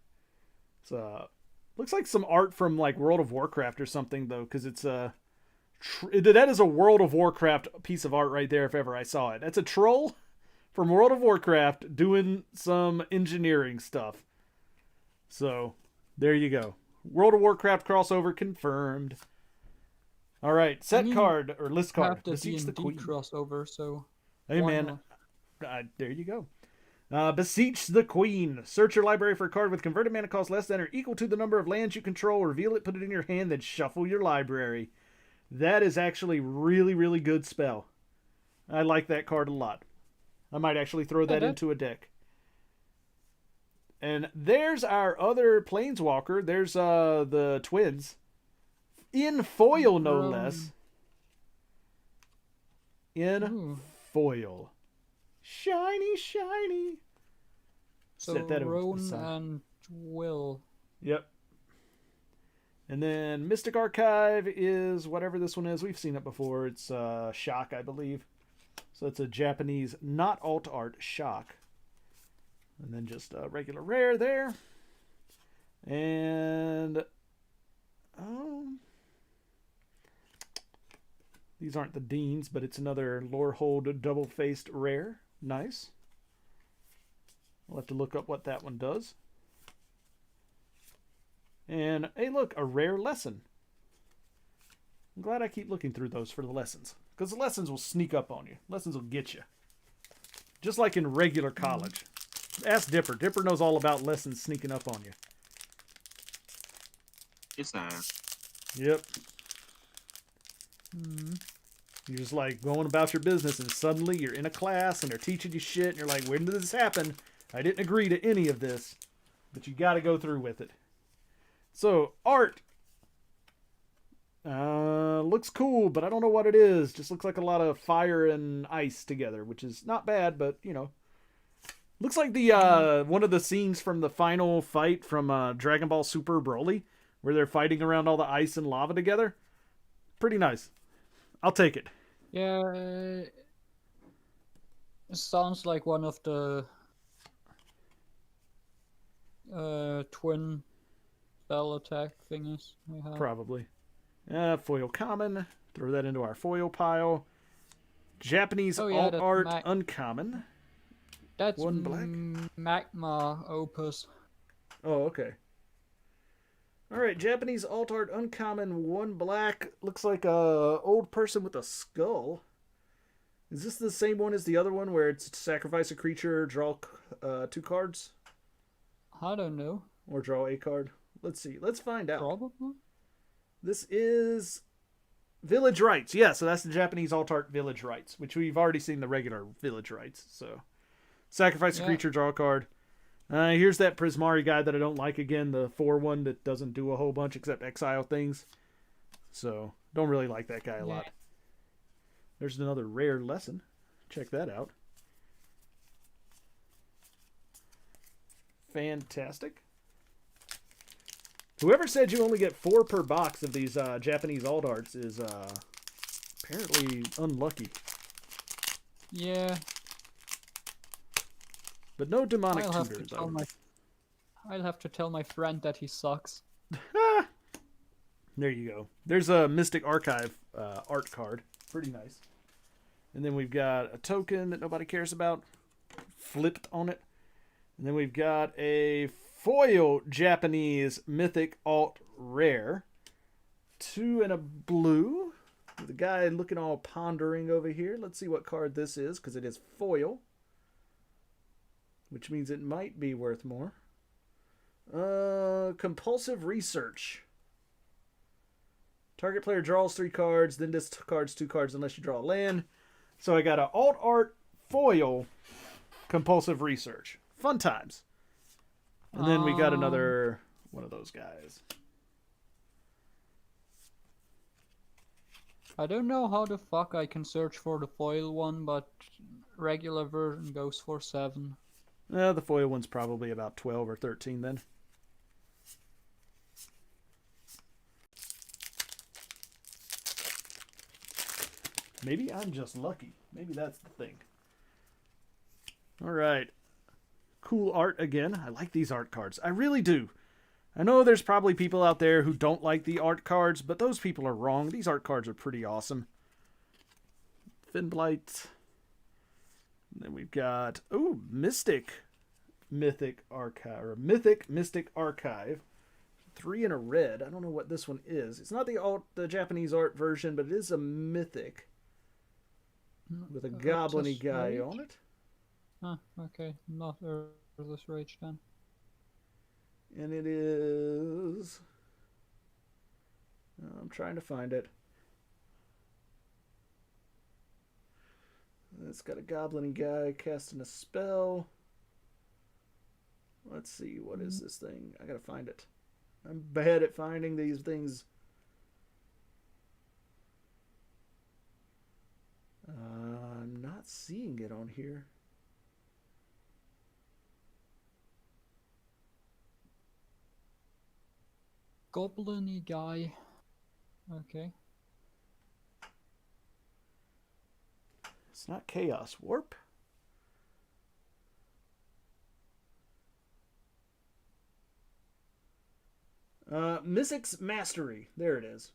It's looks like some art from like World of Warcraft or something though, because it's that is a World of Warcraft piece of art right there if ever I saw it. That's a troll from World of Warcraft doing some engineering stuff. So there you go. World of Warcraft crossover confirmed. All right, set card or list card. Beseech the Queen crossover. So hey man, there you go. Beseech the Queen. Search your library for a card with converted mana cost less than or equal to the number of lands you control. Reveal it, put it in your hand, then shuffle your library. That is actually really, really good spell. I like that card a lot. I might actually throw that into a deck. And there's our other Planeswalker. There's the twins. In foil, no less. In foil. Shiny, shiny. So Roan and Quill. Yep. And then Mystic Archive is whatever this one is. We've seen it before. It's Shock, I believe. So it's a Japanese, not alt art, Shock. And then just a regular rare there. And these aren't the Deans, but it's another Lorehold double-faced rare. Nice. We'll have to look up what that one does. And, hey, look, a rare lesson. I'm glad I keep looking through those for the lessons. Because the lessons will sneak up on you. Lessons will get you. Just like in regular college. Ask Dipper. Dipper knows all about lessons sneaking up on you. It's Yep. You're just like going about your business and suddenly you're in a class and they're teaching you shit and you're like, when did this happen? I didn't agree to any of this. But you got to go through with it. So, art. Looks cool, but I don't know what it is. Just looks like a lot of fire and ice together, which is not bad, but, you know. Looks like the one of the scenes from the final fight from Dragon Ball Super Broly, where they're fighting around all the ice and lava together. Pretty nice. I'll take it. Yeah, it sounds like one of the twin spell attack thingies we have. Probably. Foil common. Throw that into our foil pile. Japanese alt art uncommon. That's one black. Magma Opus. Oh, okay. Alright, Japanese alt art uncommon, one black. Looks like a old person with a skull. Is this the same one as the other one where it's sacrifice a creature, draw 2 cards? I don't know. Or draw a card? Let's see. Let's find out. Probably. This is Village Rites. Yeah, so that's the Japanese alt art Village Rites, which we've already seen the regular Village Rites. So, sacrifice a creature, draw a card. Here's that Prismari guy that I don't like again, the 4-1 that doesn't do a whole bunch except exile things. So, don't really like that guy a lot. There's another rare lesson. Check that out. Fantastic. Whoever said you only get 4 per box of these Japanese alt arts is apparently unlucky. Yeah. But no demonic I'll tutors. I'll have to tell my friend that he sucks. There you go. There's a Mystic Archive art card. Pretty nice. And then we've got a token that nobody cares about. Flipped on it. And then we've got a foil Japanese Mythic alt rare. 2 and a blue. The guy looking all pondering over here. Let's see what card this is, because it is foil. Which means it might be worth more. Compulsive Research. Target player draws 3 cards, then discards 2 cards unless you draw a land. So I got an alt art foil Compulsive Research. Fun times. And then we got another one of those guys. I don't know how the fuck I can search for the foil one, but regular version goes for 7. The foil one's probably about 12 or 13 then. Maybe I'm just lucky. Maybe that's the thing. All right. Cool art again. I like these art cards. I really do. I know there's probably people out there who don't like the art cards, but those people are wrong. These art cards are pretty awesome. Finblight. Then we've got, Mystic Mythic Archive, or Mythic Mystic Archive. 3 in a red. I don't know what this one is. It's not the Japanese art version, but it is a Mythic. With a goblin-y guy on it. Ah, okay. Not Earthless Rage then. And it is... I'm trying to find it. It's got a goblin-y guy casting a spell. Let's see, what is this thing? I gotta find it. I'm bad at finding these things. I'm not seeing it on here. Goblin-y guy. Okay. It's not Chaos Warp. Mystic's Mastery. There it is.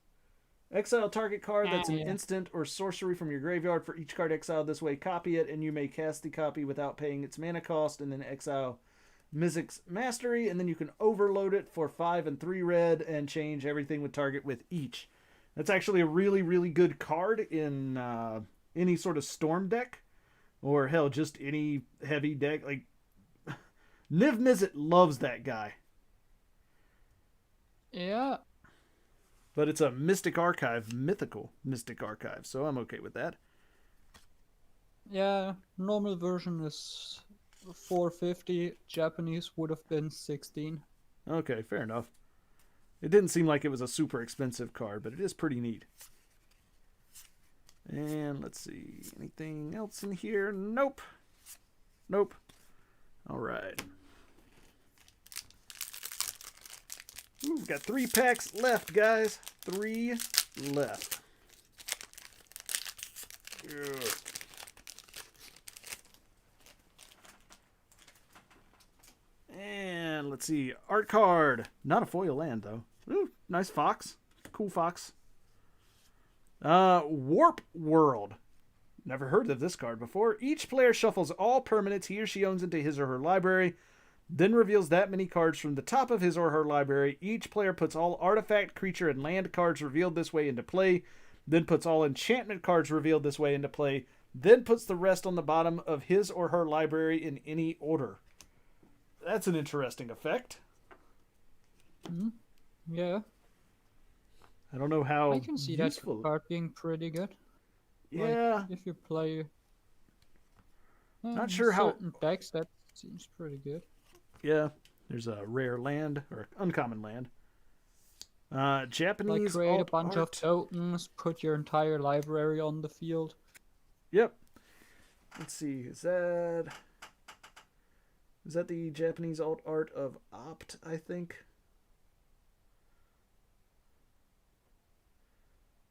Exile target card that's an instant or sorcery from your graveyard. For each card exiled this way, copy it, and you may cast the copy without paying its mana cost, and then exile Mystic's Mastery, and then you can overload it for 5 and 3 red and change everything with target with each. That's actually a really, really good card in any sort of storm deck, or hell, just any heavy deck. Like, Niv Mizzet loves that guy. Yeah. But it's a Mystic Archive, mythical Mystic Archive, so I'm okay with that. Yeah, normal version is 450. Japanese would have been 16. Okay, fair enough. It didn't seem like it was a super expensive card, but it is pretty neat. And let's see, anything else in here? Nope. Nope. All right. Ooh, we've got 3 packs left, guys. 3 left. Ugh. And let's see. Art card. Not a foil land, though. Ooh, nice fox. Cool fox. Warp World. Never heard of this card before. Each player shuffles all permanents he or she owns into his or her library, then reveals that many cards from the top of his or her library. Each player puts all artifact, creature, and land cards revealed this way into play, then puts all enchantment cards revealed this way into play, then puts the rest on the bottom of his or her library in any order. That's an interesting effect. Yeah. I don't know how I can see useful. that card being pretty good. Yeah. Like, if you play Not sure how certain decks, that seems pretty good. Yeah. There's a rare land or uncommon land. Japanese Like create a alt bunch art. of tokens, put your entire library on the field. Yep. Let's see. Is that the Japanese alt art of Opt, I think?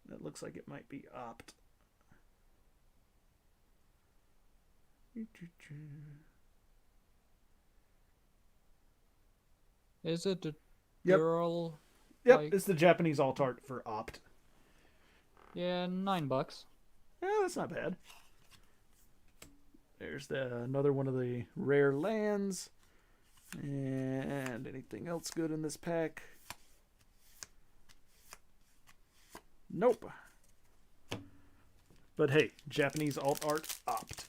That looks like it might be Opt. Is it a Yep. girl? Yep, Like, it's the Japanese alt art for Opt. yeah, $9. Yeah, that's not bad. There's another one of the rare lands. And anything else good in this pack? Nope. But hey, Japanese alt art Opt.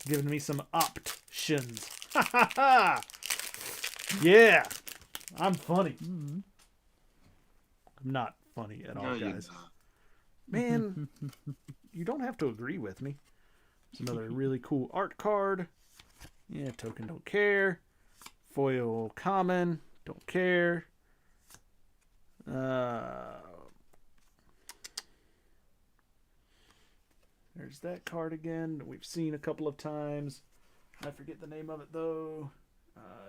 Giving me some options. Ha ha ha! Yeah! I'm funny. I'm not funny at all, No, you're guys. not. Man, you don't have to agree with me. It's another really cool art card. Yeah, token, don't care. Foil common, don't care. There's that card again that we've seen a couple of times. I forget the name of it though.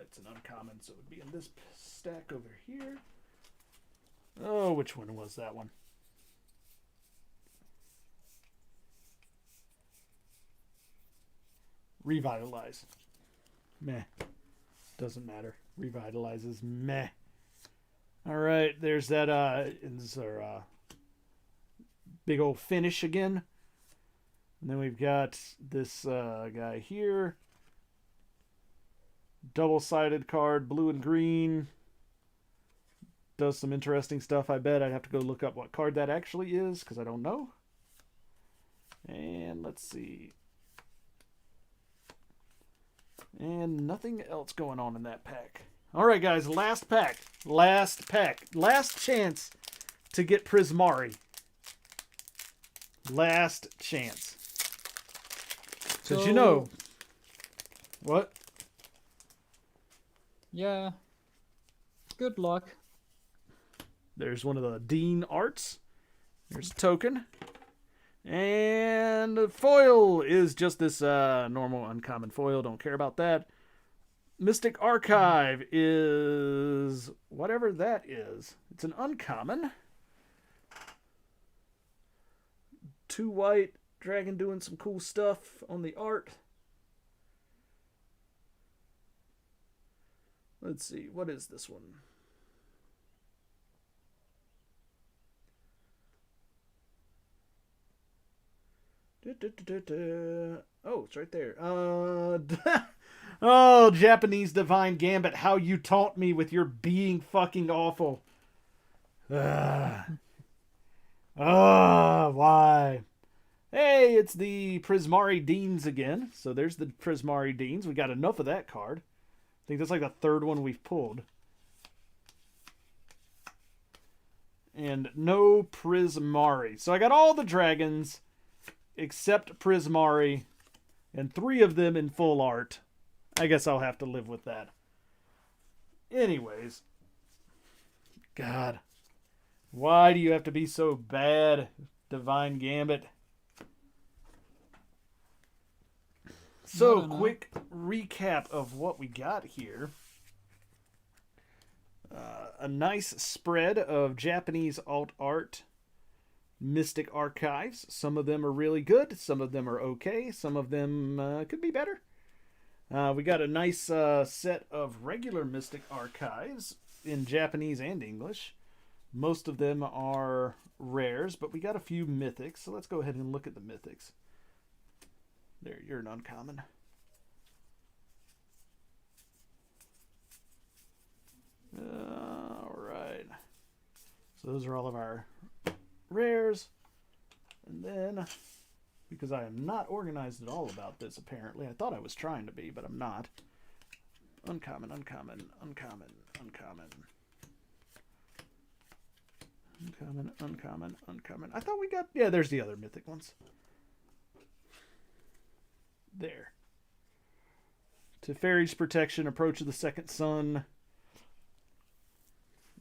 It's an uncommon, so it would be in this stack over here. Oh, which one was that one? Revitalize. Meh. Doesn't matter. Revitalizes. Meh. Alright, there's that, this is our, big old finish again. And then we've got this, guy here. Double-sided card, blue and green. Does some interesting stuff, I bet. I'd have to go look up what card that actually is, because I don't know. And let's see. And nothing else going on in that pack. Alright, guys, last pack. Last pack. Last chance to get Prismari. Last chance. Because you know. What? Yeah. Good luck. There's one of the Dean arts. There's a token. And foil is just this normal uncommon foil. Don't care about that. Mystic Archive is whatever that is. It's an uncommon. 2 white. Dragon doing some cool stuff on the art. Let's see. What is this one? Oh, it's right there. Oh, Japanese Divine Gambit, how you taunt me with your being fucking awful. Why? Hey, it's the Prismari Deans again. So there's the Prismari Deans. We got enough of that card. I think that's like the third one we've pulled. And no Prismari. So I got all the dragons except Prismari, and 3 of them in full art. I guess I'll have to live with that. Anyways. God. Why do you have to be so bad, Divine Gambit? So, quick recap of what we got here. A nice spread of Japanese alt art. Mystic Archives. Some of them are really good. Some of them are okay. Some of them could be better. We got a nice set of regular Mystic Archives in Japanese and English. Most of them are rares, but we got a few mythics. So let's go ahead and look at the mythics. There, you're an uncommon. Alright. So those are all of our rares. And then because I am not organized at all about this, apparently. I thought I was trying to be, but I'm not. Uncommon, uncommon, uncommon, uncommon. Uncommon, uncommon, uncommon. I thought we got... Yeah, there's the other mythic ones. There. Teferi's Protection, Approach of the Second Sun,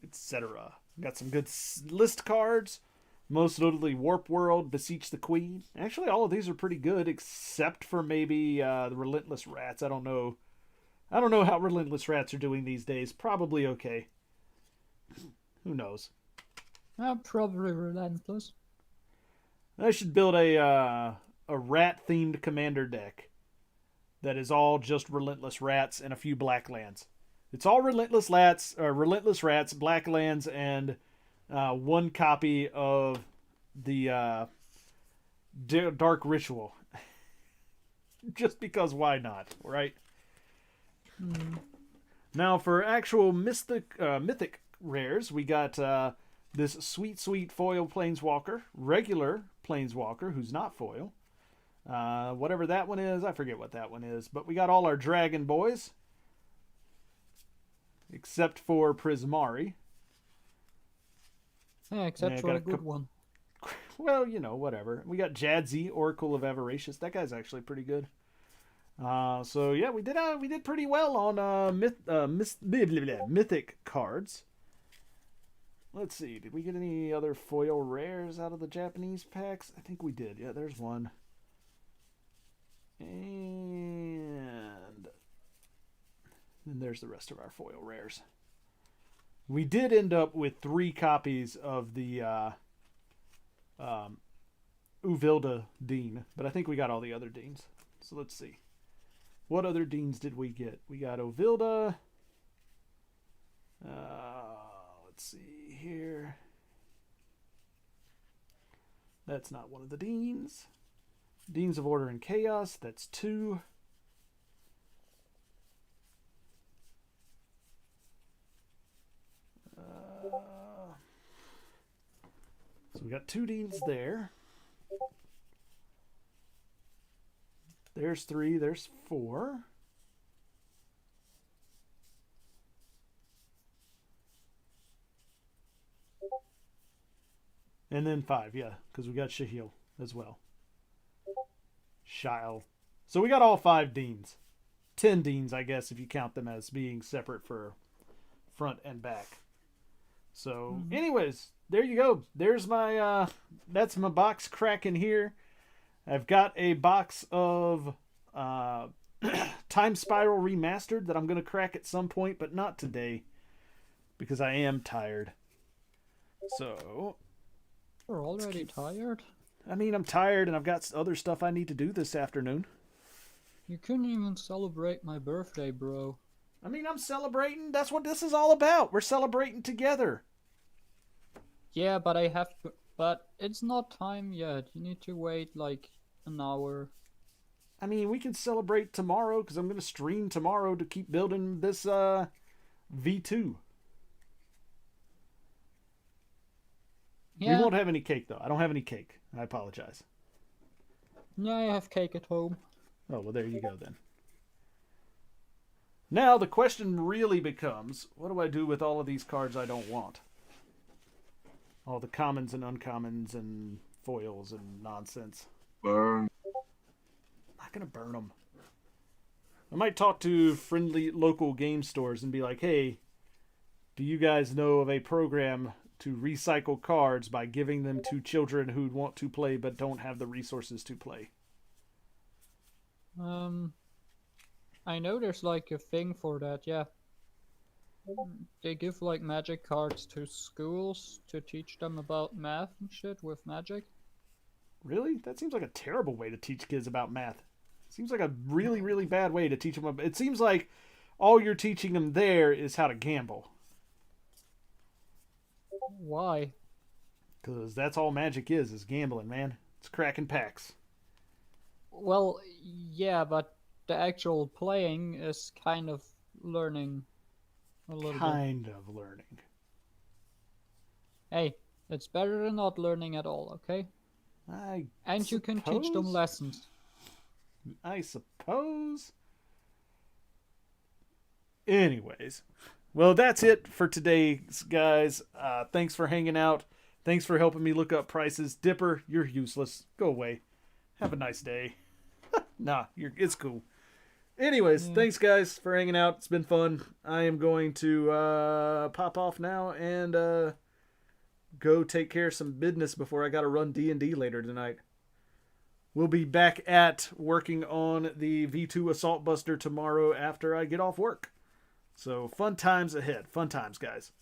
etc. Got some good list cards. Most notably Warp World, Beseech the Queen. Actually, all of these are pretty good, except for maybe the Relentless Rats. I don't know how Relentless Rats are doing these days. Probably okay. Who knows? Probably Relentless. I should build a rat-themed commander deck that is all just Relentless Rats and a few black lands. It's all Relentless Rats, black lands, and one copy of the Dark Ritual. Just because why not, right? Now for actual Mythic Rares, we got this sweet foil Planeswalker, regular Planeswalker who's not foil. Whatever that one is, I forget what that one is. But we got all our Dragon Boys. Except for Prismari. Yeah, except for a good one. Well, you know, whatever. We got Jadzi, Oracle of Avaricious. That guy's actually pretty good. So yeah, we did pretty well on mythic cards. Let's see, did we get any other foil rares out of the Japanese packs? I think we did. Yeah, there's one. And then there's the rest of our foil rares. We did end up with 3 copies of the Uvilda Dean, but I think we got all the other Deans. So let's see. What other Deans did we get? We got Uvilda. Let's see here. That's not one of the Deans. Deans of Order and Chaos, that's 2. So we got 2 Deans there. There's 3, there's 4. And then 5, yeah, because we got Shahil as well. Shile. So we got all 5 Deans. 10 Deans, I guess, if you count them as being separate for front and back. So, anyways, there you go. There's my, that's my box cracking here. I've got a box of Time Spiral Remastered that I'm going to crack at some point, but not today, because I am tired. So... You're already tired? I mean, I'm tired and I've got other stuff I need to do this afternoon. You couldn't even celebrate my birthday, bro. I mean, I'm celebrating. That's what this is all about. We're celebrating together. Yeah, but but it's not time yet. You need to wait like an hour. I mean, we can celebrate tomorrow because I'm going to stream tomorrow to keep building this V2. Yeah. We won't have any cake, though. I don't have any cake. I apologize. Yeah, I have cake at home. Oh, well, there you go, then. Now, the question really becomes, what do I do with all of these cards I don't want? All the commons and uncommons and foils and nonsense. Burn. I'm not going to burn them. I might talk to friendly local game stores and be like, hey, do you guys know of a program to recycle cards by giving them to children who want to play but don't have the resources to play? I know there's like a thing for that, yeah. They give like magic cards to schools to teach them about math and shit with magic. Really? That seems like a terrible way to teach kids about math. Seems like a really, really bad way to teach them. It seems like all you're teaching them there is how to gamble. Why? Because that's all magic is gambling, man. It's cracking packs. Well, yeah, but the actual playing is kind of learning a little bit. Kind of learning. Hey, it's better than not learning at all, okay? And you can teach them lessons. I suppose. Anyways, well, that's it for today, guys. Thanks for hanging out. Thanks for helping me look up prices. Dipper, you're useless. Go away. Have a nice day. Nah, it's cool. Anyways, thanks, guys, for hanging out. It's been fun. I am going to pop off now and go take care of some business before I got to run D&D later tonight. We'll be back at working on the V2 Assault Buster tomorrow after I get off work. So fun times ahead. Fun times, guys.